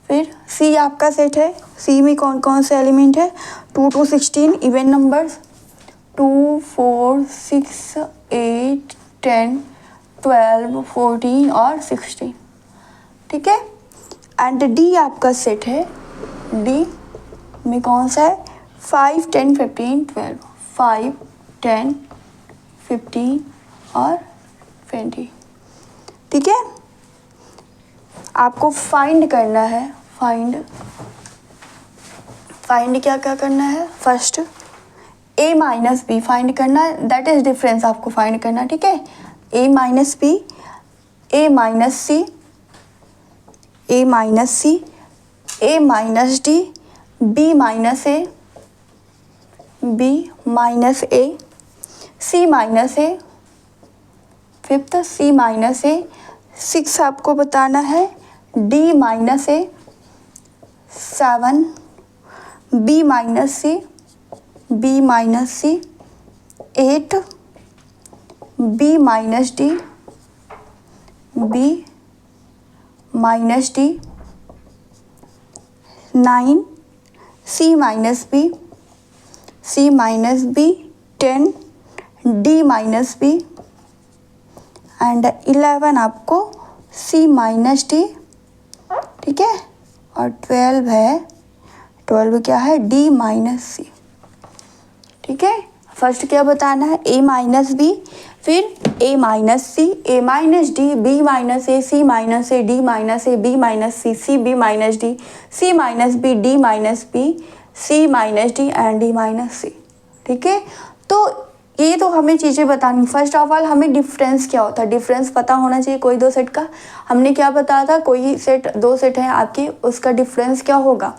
फिर सी आपका सेट है, सी में कौन कौन से एलिमेंट है? 2 to 16 इवन नंबर्स, 2 4 6 8 10 12 14 और 16। ठीक है, एंड डी आपका सेट है, डी में कौन सा है? 5 10 15 12, 5 10 15 और 20। ठीक है, आपको फाइंड करना है, फाइंड क्या क्या करना है? First a minus B find करना है, दैट इज डिफरेंस आपको फाइंड करना। ठीक है, a minus B, a minus C, a minus C, a minus D, b minus A, b minus A, c minus A, fifth c minus A, 6 आपको बताना है d minus A, 7 b minus C, b minus C, 8 b minus D, b minus D, 9 c minus B, C minus B 10, D minus B and 11 आपको C minus D, ठीक है, और 12 है, 12 क्या है, D माइनस C, ठीक है। First क्या बताना है, A माइनस B, फिर A minus C, A minus D, B minus A, C minus A, D minus A, B minus C, C B minus D, C minus B, D minus B, C minus D and D minus C, ठीक है। तो ये तो हमें चीज़ें बतानी। First of all हमें difference क्या होता है, डिफरेंस पता होना चाहिए कोई दो सेट का। हमने क्या बताया था, कोई सेट दो सेट है आपके, उसका डिफरेंस क्या होगा,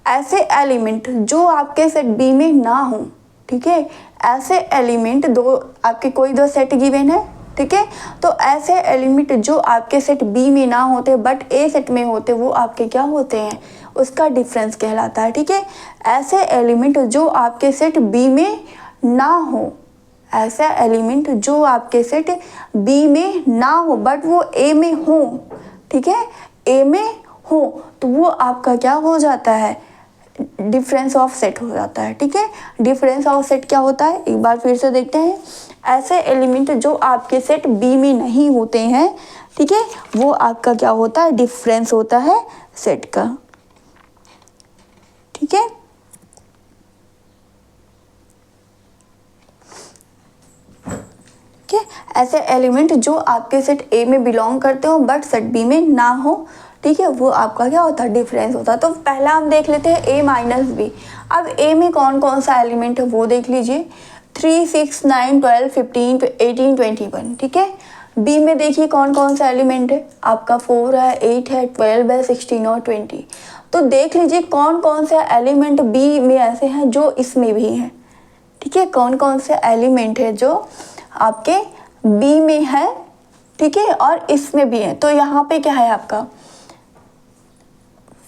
ऐसे एलिमेंट जो आपके सेट बी में ना हो, ठीक है, ऐसे एलिमेंट दो आपके कोई दो सेट गिवन है, ठीक है, तो ऐसे एलिमेंट जो आपके सेट बी में ना होते बट ए सेट में होते वो आपके क्या होते हैं, उसका डिफरेंस कहलाता है, ठीक है। ऐसे एलिमेंट जो आपके सेट बी में ना हो, ऐसा एलिमेंट जो आपके सेट बी में ना हो बट वो ए में हो, ठीक है, ए में हो, तो वो आपका क्या हो जाता है, डिफरेंस ऑफ सेट हो जाता है, ठीक है। डिफरेंस ऑफ सेट क्या होता है, एक बार फिर से देखते हैं। ऐसे एलिमेंट जो आपके सेट बी में नहीं होते हैं, ठीक है, वो आपका क्या होता है, डिफरेंस होता है सेट का, ठीक है। ठीक है, ऐसे एलिमेंट जो आपके सेट ए में बिलोंग करते हो बट सेट बी में ना हो, ठीक है, वो आपका क्या होता है, डिफरेंस होता है। तो पहला हम देख लेते हैं ए माइनस बी। अब ए में कौन कौन सा एलिमेंट है वो देख लीजिए, 3, 6, 9, 12, 15, 18, 21, ठीक है। बी में देखिए कौन कौन सा एलिमेंट है, आपका 4 है, 8 है, 12 है, 16 और 20। तो देख लीजिए कौन कौन से एलिमेंट बी में ऐसे हैं जो इसमें भी हैं, ठीक है, कौन कौन से एलिमेंट है जो आपके बी में है, ठीक है, और इसमें भी है। तो यहाँ पे क्या है, आपका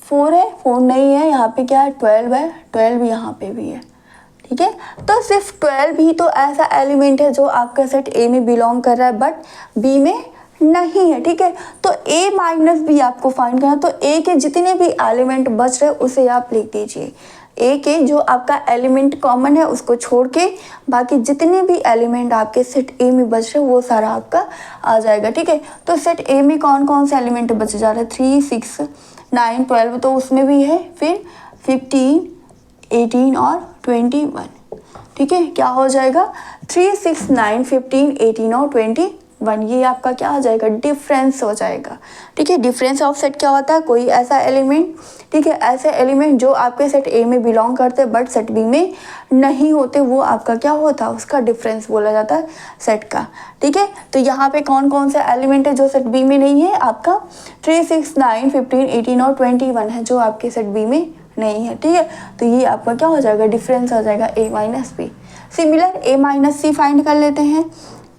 4 है, 4 नहीं है, यहाँ पे क्या है, 12 है, 12 यहाँ पे भी है, ठीक है। तो सिर्फ 12 ही तो ऐसा एलिमेंट है जो आपका सेट ए में बिलोंग कर रहा है बट बी में नहीं है, ठीक है। तो ए माइनस बी आपको फाइंड करना, तो ए के जितने भी एलिमेंट बच रहे उसे आप लिख दीजिए। ए के जो आपका एलिमेंट कॉमन है उसको छोड़ के बाकी जितने भी एलिमेंट आपके सेट ए में बच रहे वो सारा आपका आ जाएगा, ठीक है। तो सेट ए में कौन कौन से एलिमेंट बच जा रहे हैं, 3, 6, 9, 12 तो उसमें भी है, फिर 15, 18 और 21, ठीक है। क्या हो जाएगा, 3, 6, 9, 15, 18 और 21, ये आपका क्या हो जाएगा, डिफरेंस हो जाएगा, ठीक है। डिफरेंस ऑफ सेट क्या होता है, कोई ऐसा एलिमेंट, ठीक है, ऐसे एलिमेंट जो आपके सेट ए में बिलोंग करते हैं बट सेट बी में नहीं होते वो आपका क्या होता है, उसका डिफरेंस बोला जाता है सेट का, ठीक है। तो यहाँ पे कौन कौन से एलिमेंट है जो सेट बी में नहीं है, आपका 3, 6, 9, 15, 18 और 21 है जो आपके सेट बी में नहीं है, ठीक है। तो ये आपका क्या हो जाएगा, डिफरेंस हो जाएगा ए माइनस बी। सिमिलर ए माइनस सी फाइंड कर लेते हैं।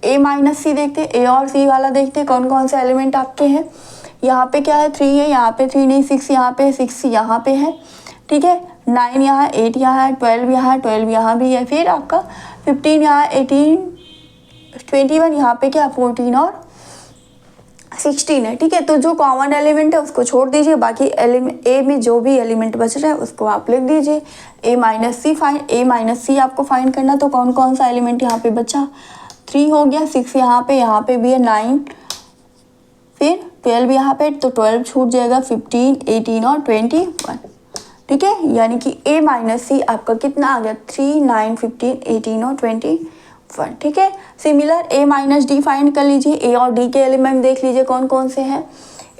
ए माइनस सी देखते हैं, ए और सी वाला देखते हैं कौन कौन से एलिमेंट आपके हैं। यहाँ पे क्या है, 3 है, यहाँ पे 3 नहीं, 6 यहाँ पे, 6 यहाँ पे है, ठीक है, 9 यहाँ, 8 यहाँ है, 12 यहाँ, 12 यहाँ भी है, फिर आपका 15 यहाँ, 18, 21 यहाँ पे क्या, 14 और 16 है, ठीक है। तो जो कॉमन एलिमेंट है उसको छोड़ दीजिए, बाकी एलिमेंट ए में जो भी एलिमेंट बच रहा है उसको आप लिख दीजिए। ए माइनस सी आपको फाइंड करना, तो कौन कौन सा एलिमेंट यहाँ पे बचा, 3 हो गया, 6 यहाँ पे भी है, 9, फिर 12 यहाँ पे, तो 12 छूट जाएगा, 15, 18 और 21, ठीक है। यानी कि ए माइनस सी आपका कितना आ गया, 3, 9, 15, 18 और 21, ठीक है। सिमिलर ए माइनस डी फाइंड कर लीजिए। ए और डी के एलिमेंट देख लीजिए कौन कौन से हैं।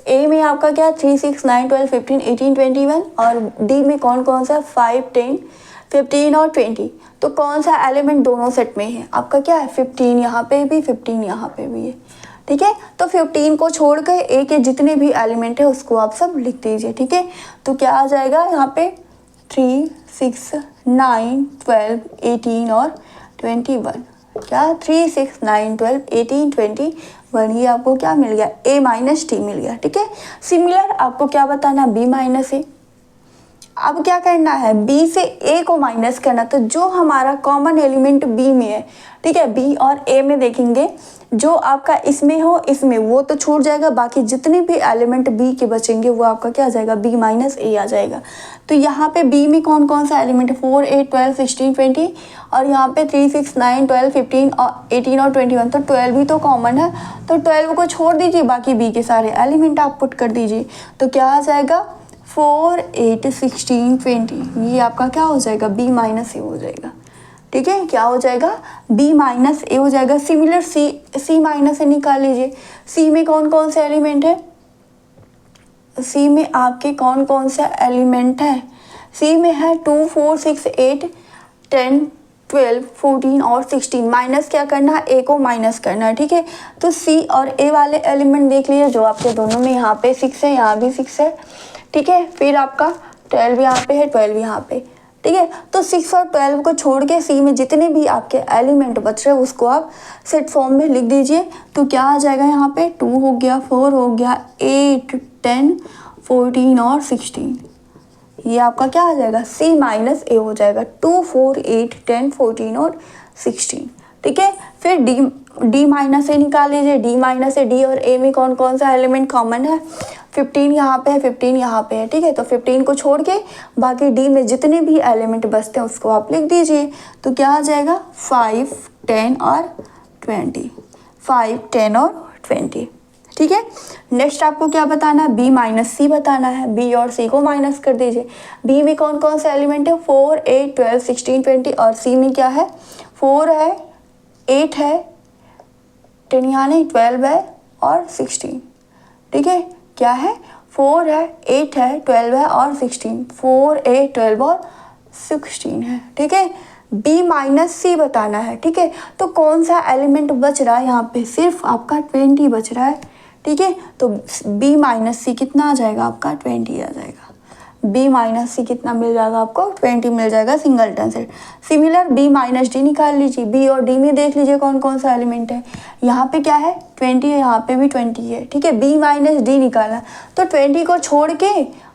ए में आपका क्या, 3, 6, 9, 12, 15, 18, 21 और डी में कौन कौन सा, 5, 10, 15 और 20। तो कौन सा एलिमेंट दोनों सेट में है, आपका क्या है, 15 यहाँ पे भी, 15 यहाँ पे भी है, ठीक है। तो 15 को छोड़ के ए के जितने भी एलिमेंट है उसको आप सब लिख दीजिए, ठीक है। तो क्या आ जाएगा यहाँ पे, 3, 6, 9, 12, 18 और 21, क्या 3, 6, 9, 12, 18, 21, ये आपको क्या मिल गया, ए माइनस टी मिल गया, ठीक है। सिमिलर आपको क्या बताना, बी माइनस ए। अब क्या करना है, बी से ए को माइनस करना। तो जो हमारा कॉमन एलिमेंट बी में है, ठीक है, बी और ए में देखेंगे जो आपका इसमें हो इसमें वो तो छूट जाएगा, बाकी जितने भी एलिमेंट बी के बचेंगे वो आपका क्या आ जाएगा, बी माइनस ए आ जाएगा। तो यहाँ पे बी में कौन कौन सा एलिमेंट है, 4 8 12 16 20 और यहाँ पे 3 6 9 12 15 और 18 और 21, तो 12 भी तो कॉमन है। तो 12 को छोड़ दीजिए, बाकी बी के सारे एलिमेंट आप पुट कर दीजिए। तो क्या आ जाएगा 4 8 16 20, ये आपका क्या हो जाएगा, बी माइनस ए हो जाएगा। ठीक है, क्या हो जाएगा, b माइनस ए हो जाएगा। सिमिलर c माइनस ए निकाल लीजिए। c में कौन कौन से एलिमेंट है, c में आपके कौन कौन सा एलिमेंट है, c में है 2 4 6 8 10 12 14 और 16। माइनस क्या करना है, a को माइनस करना है। ठीक है, तो c और a वाले एलिमेंट देख लीजिए जो आपके दोनों में, यहाँ पे 6 है, यहाँ भी 6 है। ठीक है, फिर आपका 12 यहाँ पे है, 12 यहाँ पे। ठीक है, तो 6 और 12 को छोड़ के सी में जितने भी आपके एलिमेंट बच रहे हैं उसको आप सेट फॉर्म में लिख दीजिए। तो क्या आ जाएगा, यहाँ पे 2 हो गया, 4 हो गया, 8 10 14 और 16, ये आपका क्या आ जाएगा, सी माइनस ए हो जाएगा। 2 4 8 10 14 और 16। ठीक है, फिर डी माइनस ए निकाल लीजिए। डी माइनस ए, डी और ए में कौन कौन सा एलिमेंट कॉमन है, 15 यहाँ पे है, 15 यहाँ पे है। ठीक है, तो 15 को छोड़ के बाकी डी में जितने भी एलिमेंट बचते हैं उसको आप लिख दीजिए। तो क्या आ जाएगा 5 10 और 20, 5 10 और 20। ठीक है, नेक्स्ट आपको क्या बताना है, बी माइनस सी बताना है। बी और सी को माइनस कर दीजिए। बी में कौन कौन से एलिमेंट है, 4 8 12 16 20 और सी में क्या है, 4 है, 8 है, 10 यहाँ नहीं, 12 है और 16। ठीक है, क्या है, 4 है, 8 है, 12 है और 16, 4 8 12 और 16 है। ठीक है, b माइनस सी बताना है। ठीक है, तो कौन सा एलिमेंट बच रहा है, यहाँ पे सिर्फ आपका 20 बच रहा है। ठीक है, तो b माइनस सी कितना आ जाएगा, आपका 20 आ जाएगा। b माइनस सी कितना मिल जाएगा आपको, 20 मिल जाएगा सिंगलटन से। सिमिलर b माइनस डी निकाल लीजिए। b और d में देख लीजिए कौन कौन सा एलिमेंट है, यहाँ पे क्या है 20 है, यहाँ पे भी 20 है। ठीक है, b माइनस डी निकालना, तो 20 को छोड़ के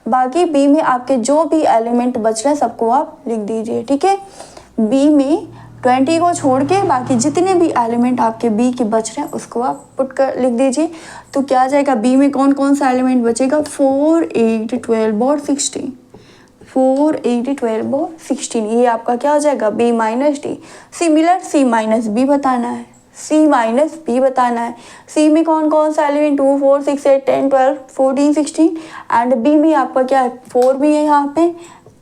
बाकी b में आपके जो भी एलिमेंट बच रहे हैं सबको आप लिख दीजिए। ठीक है, b में 20 को छोड़ के बाकी जितने भी एलिमेंट आपके b के बच रहे हैं उसको आप पुट कर लिख दीजिए। तो क्या आ जाएगा, b में कौन कौन सा एलिमेंट बचेगा, 4 8 12 और 16, 4 8 12 और 16, ये आपका क्या हो जाएगा, b minus D. Similar c minus B बताना है, c माइनस बी बताना है। c में कौन कौन सा एलिमेंट, 2 4 6 8 10 12 14 16 एंड b में आपका क्या है, 4 भी है, यहाँ पे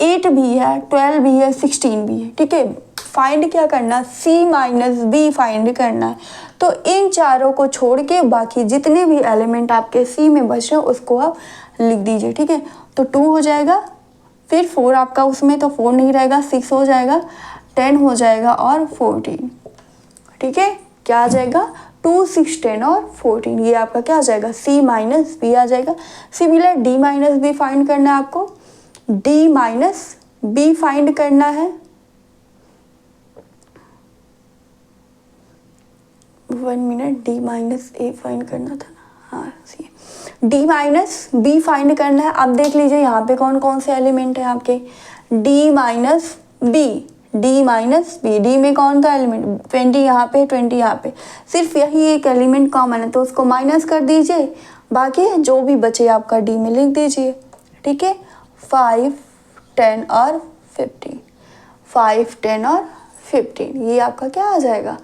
8 भी है, 12 भी है, 16 भी है। ठीक है, फाइंड क्या करना, c माइनस बी फाइंड करना है। तो इन चारों को छोड़ के बाकी जितने भी एलिमेंट आपके c में बच रहे हैं उसको आप लिख दीजिए। ठीक है, तो 2 हो जाएगा, फिर 4 आपका उसमें तो 4 नहीं रहेगा, 6 हो जाएगा, 10 हो जाएगा और 14। ठीक है, क्या आ जाएगा, 2 6 10 और 14, ये आपका क्या आ जाएगा, c माइनस बी आ जाएगा। Similar d minus B find करना है आपको, d माइनस बी फाइंड करना है। 1 मिनट, d माइनस ए फाइंड करना था ना, हाँ सी, d माइनस बी फाइंड करना है। अब देख लीजिए यहाँ पे कौन कौन से एलिमेंट है आपके, d minus B, d minus B, d में कौन सा एलिमेंट, 20 यहाँ पे, 20 यहाँ पे, सिर्फ यही एक एलिमेंट कॉमन है तो उसको माइनस कर दीजिए, बाकी जो भी बचे आपका d में लिख दीजिए। ठीक है, 5 10 और 15, 5 10 और 15, ये आपका क्या आ जाएगा,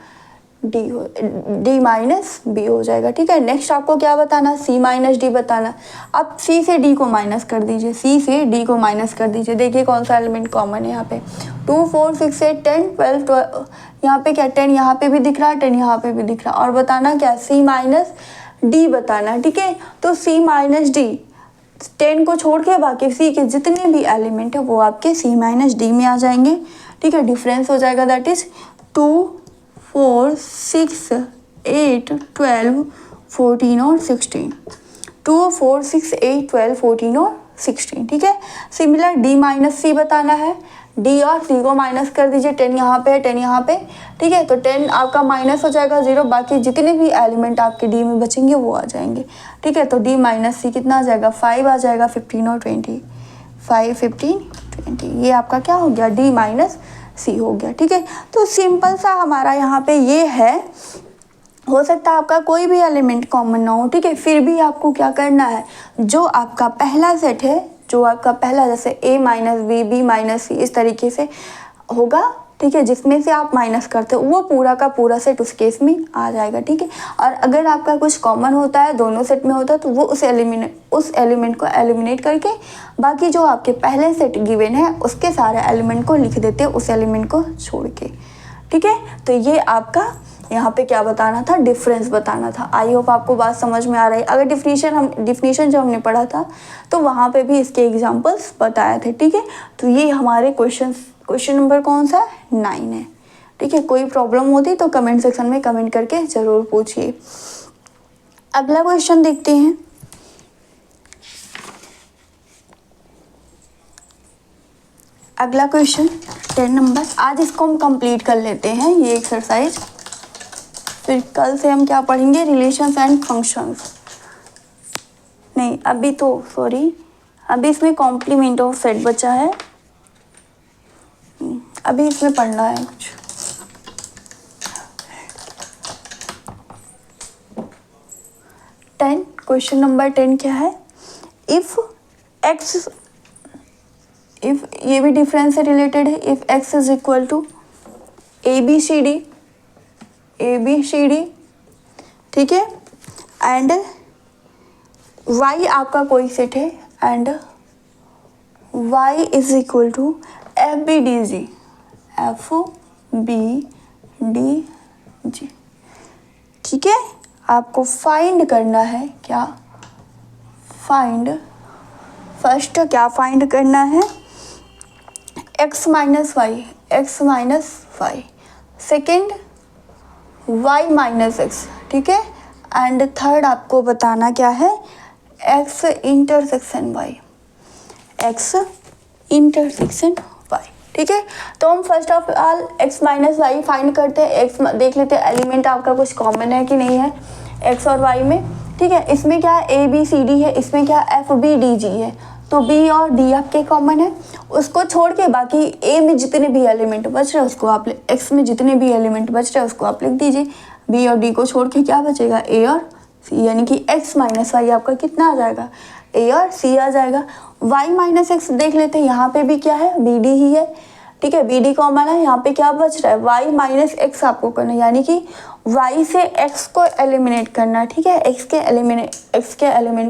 डी माइनस बी हो जाएगा। ठीक है, नेक्स्ट आपको क्या बताना, सी माइनस डी बताना। अब सी से डी को माइनस कर दीजिए, सी से डी को माइनस कर दीजिए। देखिए कौन सा एलिमेंट कॉमन है यहाँ पे, 2 4 6 8 10 12 12, यहाँ पे क्या 10 यहाँ पे भी दिख रहा है, 10 यहाँ पे भी दिख रहा है, और बताना क्या, सी माइनस डी बताना। ठीक है, तो सी माइनस डी, 10 को छोड़ के बाकी सी के जितने भी एलिमेंट है वो आपके सी माइनस डी में आ जाएंगे। ठीक है, डिफरेंस हो जाएगा, दैट इज 2 4 6 8 12 14 और 16, 2 4 6 8 12 14 और 16। ठीक है, सिमिलर डी माइनस सी बताना है, डी और सी को माइनस कर दीजिए, 10 यहाँ पे है, 10 यहाँ पे। ठीक है, तो 10 आपका माइनस हो जाएगा 0, बाकी जितने भी एलिमेंट आपके डी में बचेंगे वो आ जाएंगे। ठीक है, तो डी माइनस सी कितना आ जाएगा, 5 आ जाएगा, 15 और 20, 5, 15, 20, ये आपका क्या हो गया, डी माइनस सी हो गया। ठीक है, तो सिंपल सा हमारा यहाँ पे ये है। हो सकता है आपका कोई भी एलिमेंट कॉमन ना हो, ठीक है, फिर भी आपको क्या करना है, जो आपका पहला सेट है, जो आपका पहला जैसे a minus B, B minus C, इस तरीके से होगा, ठीक है, जिसमें से आप माइनस करते हो वो पूरा का पूरा सेट उस केस में आ जाएगा। ठीक है, और अगर आपका कुछ कॉमन होता है, दोनों सेट में होता है, तो वो उस एलिमेंट को एलिमिनेट करके बाकी जो आपके पहले सेट गिवन है उसके सारे एलिमेंट को लिख देते हैं उस एलिमेंट को छोड़ के। ठीक है, तो ये आपका यहाँ पे क्या बताना था, डिफरेंस बताना था। आई होप आपको बात समझ में आ रही है। अगर डिफिनीशन जो हमने पढ़ा था तो वहाँ पे भी इसके एग्जांपल्स बताए थे। ठीक है, तो ये हमारे क्वेश्चन नंबर कौन सा है, 9 है। ठीक है, कोई प्रॉब्लम होती तो कमेंट सेक्शन में कमेंट करके ज़रूर पूछिए। अगला क्वेश्चन देखते हैं। अगला क्वेश्चन 10 नंबर। आज इसको हम कंप्लीट कर लेते हैं ये एक्सरसाइज, फिर कल से हम क्या पढ़ेंगे, रिलेशंस एंड फंक्शंस। नहीं, अभी तो सॉरी, अभी इसमें कॉम्प्लीमेंट ऑफ सेट बचा है, अभी इसमें पढ़ना है कुछ। क्वेश्चन नंबर 10 क्या है, इफ ये भी डिफरेंस से रिलेटेड है। If x is equal to ABCD, ठीक है, एंड y आपका कोई सेट है, and y is equal to FBDG, ठीक है, आपको फाइंड करना है क्या, फर्स्ट क्या फाइंड करना है, x minus Y, second y minus X, ठीक है, एंड थर्ड आपको बताना क्या है, x इंटरसेक्शन y, ठीक है। तो हम first of all x minus Y find करते हैं। x देख लेते हैं एलिमेंट आपका कुछ कॉमन है कि नहीं है x और y में, ठीक है। इसमें क्या है, ABCD है, इसमें क्या FBDG है, तो B और D आपके कॉमन है। उसको छोड़ के बाकी A में जितने भी एलिमेंट बच रहे हैं उसको आप, x में जितने भी एलिमेंट बच रहे हैं उसको आप लिख दीजिए। B और D को छोड़ के क्या बचेगा, A और C, यानी कि x माइनस वाई आपका कितना आ जाएगा, A और C आ जाएगा। y माइनस एक्स देख लेते हैं, यहाँ पे भी क्या है, BD ही है, ठीक है, BD कॉमन है। यहाँ पे क्या बच रहा है, y माइनस एक्स आपको करना है, यानी कि y से x को एलिमिनेट करना, ठीक है, x के एलिमेंट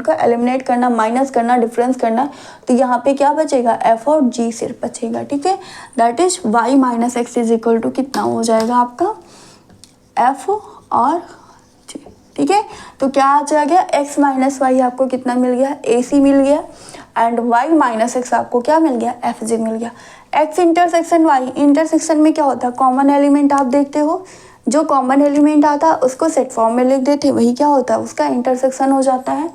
को एलिमिनेट करना, माइनस करना, डिफरेंस करना। तो यहाँ पे क्या बचेगा, f और g सिर्फ बचेगा, ठीक है। That is y minus X is equal to कितना हो जाएगा आपका, f और g, ठीक है। तो क्या आ जाएगा, x माइनस वाई आपको कितना मिल गया, AC मिल गया, एंड y माइनस एक्स आपको क्या मिल गया, FG मिल गया। x इंटरसेक्शन y, इंटरसेक्शन में क्या होता है, कॉमन एलिमेंट आप देखते हो, जो कॉमन एलिमेंट आता है उसको सेट फॉर्म में लिख देते हैं, वही क्या होता है, उसका इंटरसेक्शन हो जाता है,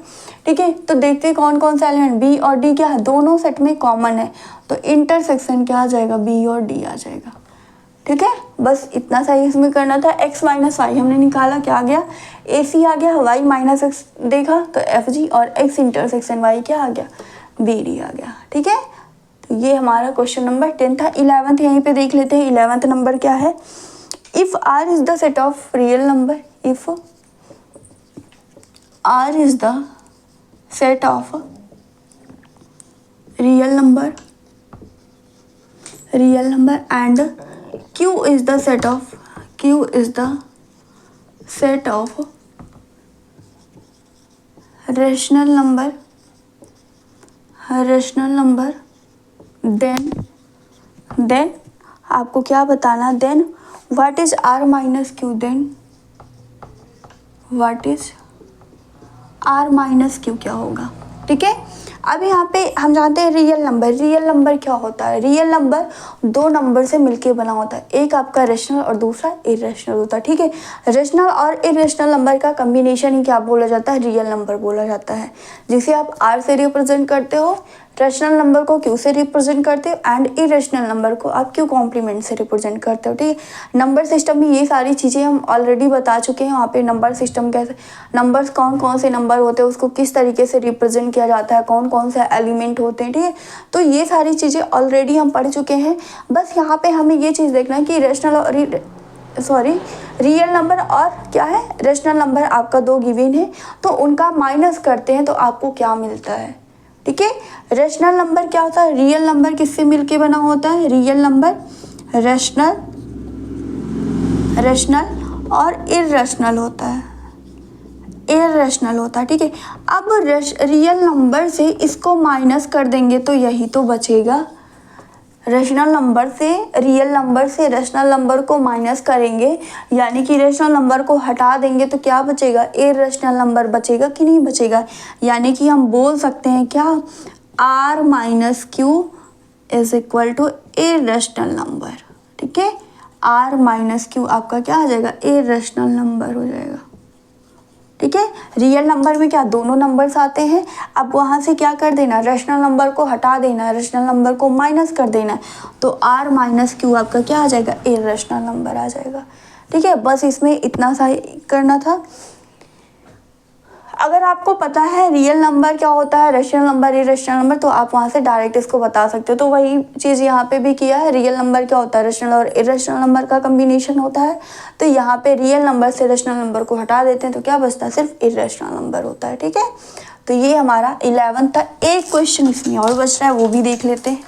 ठीक है। तो देखते हैं कौन कौन सा एलिमेंट, B और D क्या है, दोनों सेट में कॉमन है, तो इंटरसेक्शन क्या आ जाएगा, B और D आ जाएगा, ठीक है। बस इतना सा ही इसमें करना था। x माइनस वाई हमने निकाला, क्या आ गया, AC आ गया, y माइनस एक्स देखा तो FG, और x इंटरसेक्शन y क्या आ गया, BD आ गया, ठीक है। तो ये हमारा क्वेश्चन नंबर 10 था। 11th यहीं पे देख लेते हैं। 11th नंबर क्या है, if R is the set of real number, if R is the set of real number and Q is the set of rational number, then आपको क्या बताना, then what is R minus Q, R minus Q क्या होगा, ठीक है। अब यहाँ पे हम जानते हैं रियल नंबर क्या होता है, रियल नंबर दो नंबर से मिलके बना होता है, एक आपका रेशनल और दूसरा इरेशनल होता है, ठीक है। रेशनल और इरेशनल नंबर का कम्बिनेशन ही क्या बोला जाता है, रियल नंबर बोला जाता है, जिसे आप R से रिप्रेजेंट करते हो, रेशनल नंबर को Q से रिप्रेजेंट करते हो, एंड इरेशनल नंबर को आप Q कॉम्प्लीमेंट से रिप्रेजेंट करते हो, ठीक है। नंबर सिस्टम में ये सारी चीज़ें हम ऑलरेडी बता चुके हैं। वहाँ पे नंबर सिस्टम कैसे, नंबर्स कौन कौन से नंबर होते हैं, उसको किस तरीके से रिप्रेजेंट किया जाता है, कौन कौन से एलिमेंट होते हैं, ठीक है। तो ये सारी चीज़ें ऑलरेडी हम पढ़ चुके हैं। बस यहाँ पे हमें ये चीज़ देखना है कि रियल नंबर और क्या है, रेशनल नंबर आपका दो गिवन है, तो उनका माइनस करते हैं तो आपको क्या मिलता है, ठीक है। रेशनल नंबर क्या होता है, रियल नंबर किससे मिलके बना होता है, रियल नंबर रेशनल और इरेशनल होता है, ठीक है। अब रियल नंबर से इसको माइनस कर देंगे तो यही तो बचेगा। रेशनल नंबर से रियल नंबर से रेशनल नंबर को माइनस करेंगे, यानी कि रेशनल नंबर को हटा देंगे तो क्या बचेगा, इरेशनल नंबर बचेगा कि नहीं बचेगा। यानी कि हम बोल सकते हैं क्या, r minus Q is equal to irrational number, ठीक है। r माइनस क्यू आपका क्या आ जाएगा, इरेशनल नंबर हो जाएगा, ठीक है। रियल नंबर में क्या दोनों नंबर्स आते हैं, अब वहाँ से क्या कर देना, रेशनल नंबर को हटा देना, रेशनल नंबर को माइनस कर देना, तो r माइनस क्यू आपका क्या आ जाएगा, इरेशनल नंबर आ जाएगा, ठीक है। बस इसमें इतना सा ही करना था। अगर आपको पता है रियल नंबर क्या होता है, रेशनल नंबर, इरेशनल नंबर, तो आप वहाँ से डायरेक्ट इसको बता सकते हो। तो वही चीज़ यहाँ पे भी किया है, रियल नंबर क्या होता है, रेशनल और इरेशनल नंबर का कम्बिनेशन होता है। तो यहाँ पे रियल नंबर से रेशनल नंबर को हटा देते हैं तो क्या बचता है, सिर्फ इरेशनल नंबर होता है, ठीक है। तो ये हमारा 11 था। एक क्वेश्चन इसमें और बच रहा है, वो भी देख लेते हैं,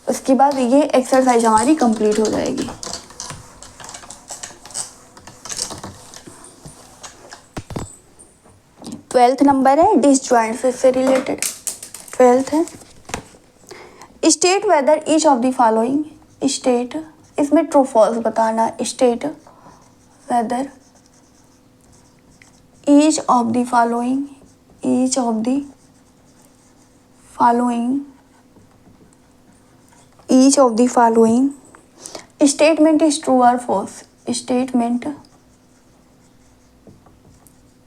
उसके बाद ये एक्सरसाइज हमारी कंप्लीट हो जाएगी। ट्वेल्थ नंबर है, डिसजॉइंट से रिलेटेड 12th है। State whether each of the following, state इसमें ट्रू फॉल्स बताना, state whether each of the following, each of the following, each of the following statement is true और false, statement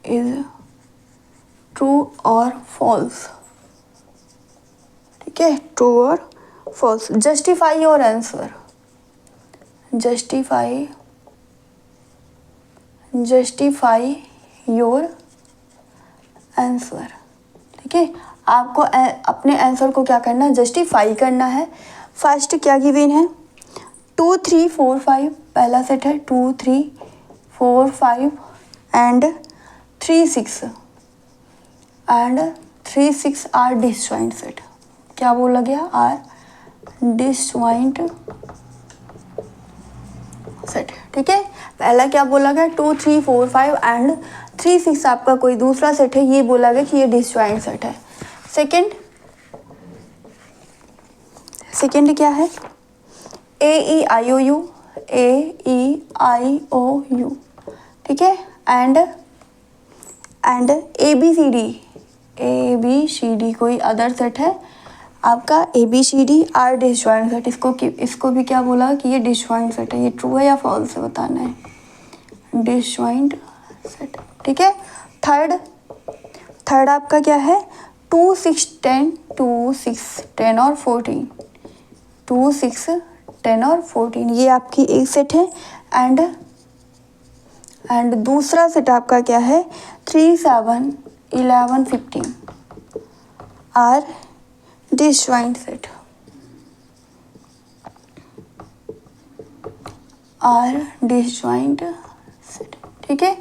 is true और false, ठीक है, true और false. Justify your answer, justify your answer, ठीक है। आपको अपने आंसर को क्या करना है, जस्टिफाई करना है। फर्स्ट क्या गिवन है, 2 3 4 5 पहला सेट है, 2 3 4 5 and 3 6 and 3 6 are disjoint set. क्या बोला गया, आर डिसजॉइंट सेट, ठीक है। पहला क्या बोला गया, 2 3 4 5 एंड 3 6 आपका कोई दूसरा सेट है, ये बोला गया कि ये डिसजॉइंट सेट है। सेकंड क्या है, ए ई आई ओ यू, ठीक है, and A B C D कोई अदर सेट है आपका, A B C D are disjoint set. इसको भी क्या बोला कि ये डिसजॉइंट सेट है, ये ट्रू है या फॉल्स है बताना है, डिसजॉइंट सेट, ठीक है। थर्ड आपका क्या है, 2 6 10 2 6 10 और 14, 2 6 10 और 14 ये आपकी एक सेट है। एंड दूसरा सेट आपका क्या है, 3 7 11 15 are disjoint set, are disjoint set, ठीक है।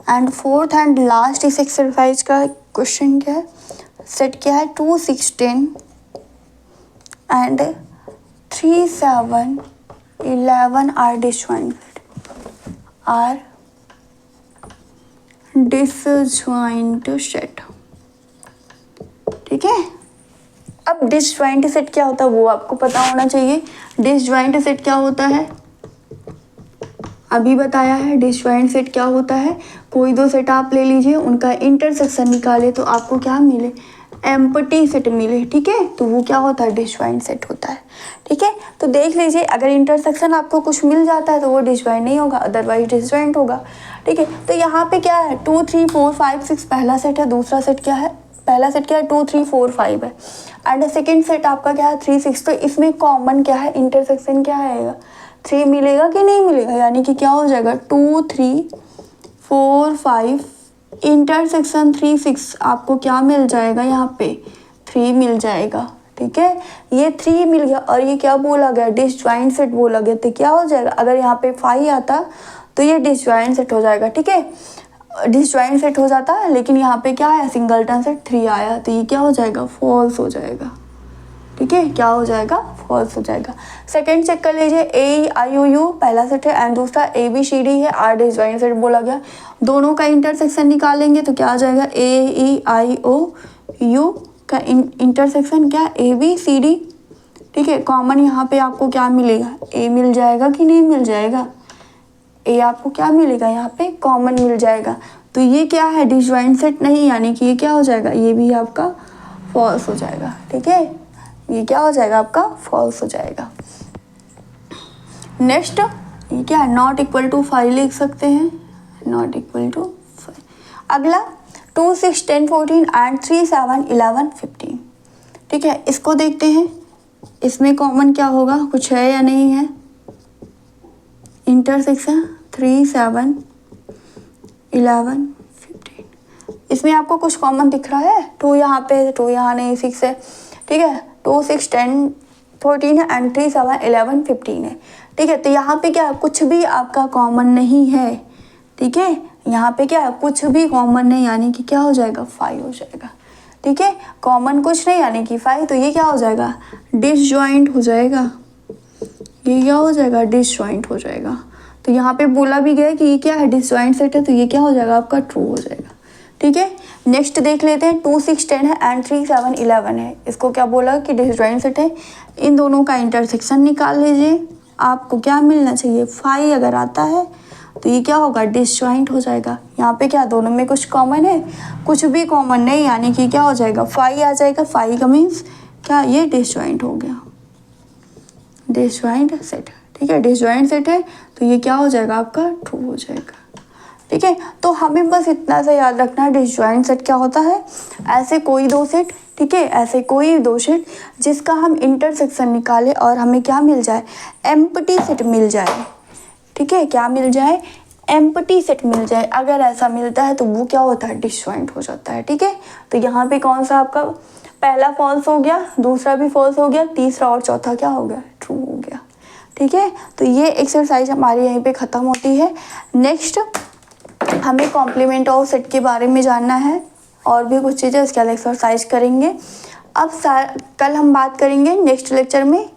एंड फोर्थ एंड लास्ट इस एक्सरसाइज का क्वेश्चन क्या है, सेट क्या है, 2 6 10 and 3 7 11 are disjoint set, are disjoint set, ठीक है। अब डिसजॉइंट सेट क्या होता है वो आपको पता होना चाहिए। डिसजॉइंट सेट क्या होता है, अभी बताया है। डिसजॉइंट सेट क्या होता है, कोई दो सेट आप ले लीजिए, उनका इंटरसेक्शन निकाले तो आपको क्या मिले, एम्प्टी सेट मिले, ठीक है, तो वो क्या होता है, डिसजॉइंट सेट होता है, ठीक है। तो देख लीजिए, अगर इंटरसेक्शन आपको कुछ मिल जाता है तो वो डिसजॉइंट नहीं होगा, अदरवाइज डिसजॉइंट होगा, ठीक है। तो यहाँ पे क्या है, 2 3 4 5 6 पहला सेट है, दूसरा सेट क्या है, पहला सेट क्या है 2 3 4 5 है, एंड सेकेंड सेट आपका क्या है 3 6। तो इसमें कॉमन क्या है, इंटरसेक्शन क्या आएगा, 3 मिलेगा कि नहीं मिलेगा, यानी कि क्या हो जाएगा 2 3 4 5 इंटरसेक्शन 3 6 आपको क्या मिल जाएगा यहाँ पे 3 मिल जाएगा। ठीक है, ये 3 मिल गया और ये क्या बोला गया, डिसजॉइंट सेट बोला गया, तो क्या हो जाएगा, अगर यहाँ पे 5 आता तो ये डिसजॉइंट सेट हो जाएगा। ठीक है, डिसजॉइंट सेट हो जाता है, लेकिन यहाँ पे क्या है, सिंगलटन सेट 3 आया, तो ये क्या हो जाएगा, फॉल्स हो जाएगा। ठीक है, क्या हो जाएगा, फॉल्स हो जाएगा। सेकंड चेक कर लीजिए, ए आई ओ यू पहला सेट है एंड दूसरा ए बी सी डी है, आर डिसजॉइंट सेट बोला गया। दोनों का इंटरसेक्शन निकालेंगे तो क्या आ जाएगा, ए ई आई ओ यू का इंटरसेक्शन क्या, ए बी सी डी। ठीक है, कॉमन यहाँ पे आपको क्या मिलेगा, ए मिल जाएगा कि नहीं मिल जाएगा, ए आपको क्या मिलेगा, यहाँ पे कॉमन मिल जाएगा। तो ये क्या है, डिसजॉइंट सेट नहीं, यानी कि ये क्या हो जाएगा, ये भी आपका फॉल्स हो जाएगा। ठीक है, ये क्या हो जाएगा, आपका फॉल्स हो जाएगा। नेक्स्ट ये क्या है, नॉट इक्वल टू 5 लिख सकते हैं, नॉट इक्वल टू 5। अगला 2 6 10 14 एंड 3 7 11 15। ठीक है, इसको देखते हैं, इसमें कॉमन क्या होगा, कुछ है या नहीं है, इंटरसेक्शन 3 7 11 15। इसमें आपको कुछ कॉमन दिख रहा है, 2 यहाँ पे है, 2 यहाँ नहीं, 6 है। ठीक है, 2 6 10 14 है एंड 3 7 11 15 है। ठीक है, तो यहाँ पे क्या, कुछ भी आपका कॉमन नहीं है। ठीक है, यहाँ पे क्या है, कुछ भी कॉमन नहीं, यानी कि क्या हो जाएगा, 5 हो जाएगा। ठीक है, कॉमन कुछ नहीं यानी कि 5, तो ये क्या हो जाएगा, डिसजॉइंट हो जाएगा। ये क्या हो जाएगा, डिसजॉइंट हो जाएगा। तो यहाँ पे बोला भी गया कि ये क्या है, डिसजॉइंट सेट है, तो ये क्या हो जाएगा, आपका ट्रू हो जाएगा। ठीक है, नेक्स्ट देख लेते हैं, 2 6 10 है एंड 3 7 11 है। इसको क्या बोला कि डिसजॉइंट सेट है, इन दोनों का इंटरसेक्शन निकाल लीजिए। आपको क्या मिलना चाहिए, 5 अगर आता है तो ये क्या होगा, डिसजॉइंट हो जाएगा। यहाँ पे क्या, दोनों में कुछ कॉमन है, कुछ भी कॉमन नहीं, यानी कि क्या हो जाएगा, 5 आ जाएगा। 5 का मीन्स क्या, ये डिसजॉइंट हो गया, डिसजॉइंट सेट। ठीक है, डिसजॉइंट सेट है तो ये क्या हो जाएगा, आपका ट्रू हो जाएगा। ठीक है, तो हमें बस इतना सा याद रखना है, डिसजॉइंट सेट क्या होता है, ऐसे कोई दो सेट, ठीक है, ऐसे कोई दो सेट जिसका हम इंटरसेक्शन निकालें और हमें क्या मिल जाए, एम्प्टी सेट मिल जाए। ठीक है, क्या मिल जाए, एम्प्टी सेट मिल जाए। अगर ऐसा मिलता है तो वो क्या होता है, डिसजॉइंट हो जाता है। ठीक है, तो यहाँ पे कौन सा आपका पहला फॉल्स हो गया, दूसरा भी फॉल्स हो गया, तीसरा और चौथा क्या हो गया, ट्रू हो गया। ठीक है, तो ये एक्सरसाइज हमारी यहीं पे ख़त्म होती है। नेक्स्ट हमें कॉम्प्लीमेंट ऑफ सेट के बारे में जानना है और भी कुछ चीज़ें, इसके बाद एक्सरसाइज करेंगे। अब कल हम बात करेंगे नेक्स्ट लेक्चर में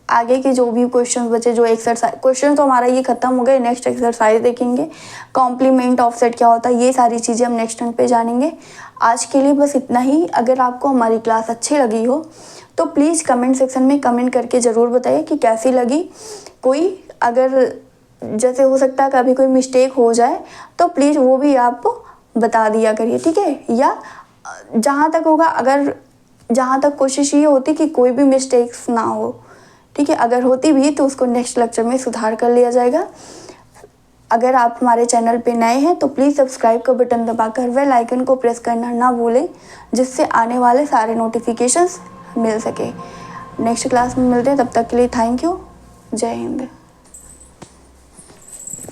आगे के जो भी क्वेश्चन बचे, जो एक्सरसाइज क्वेश्चन तो हमारा ये खत्म हो गए, नेक्स्ट एक्सरसाइज देखेंगे, कॉम्प्लीमेंट ऑफ सेट क्या होता है, ये सारी चीज़ें हम नेक्स्ट टाइम पे जानेंगे। आज के लिए बस इतना ही। अगर आपको हमारी क्लास अच्छी लगी हो तो प्लीज़ कमेंट सेक्शन में कमेंट करके ज़रूर बताइए कि कैसी लगी। कोई अगर जैसे हो सकता है कभी कोई मिस्टेक हो जाए तो प्लीज़ वो भी आप बता दिया करिए। ठीक है, या जहाँ तक होगा, अगर जहाँ तक कोशिश ये होती कि कोई भी मिस्टेक्स ना हो। ठीक है, अगर होती भी तो उसको नेक्स्ट लेक्चर में सुधार कर लिया जाएगा। अगर आप हमारे चैनल पे नए हैं तो प्लीज़ सब्सक्राइब का बटन दबाकर बेल आइकन को प्रेस करना ना भूलें, जिससे आने वाले सारे नोटिफिकेशंस मिल सके। नेक्स्ट क्लास में मिलते हैं, तब तक के लिए थैंक यू। जय हिंद।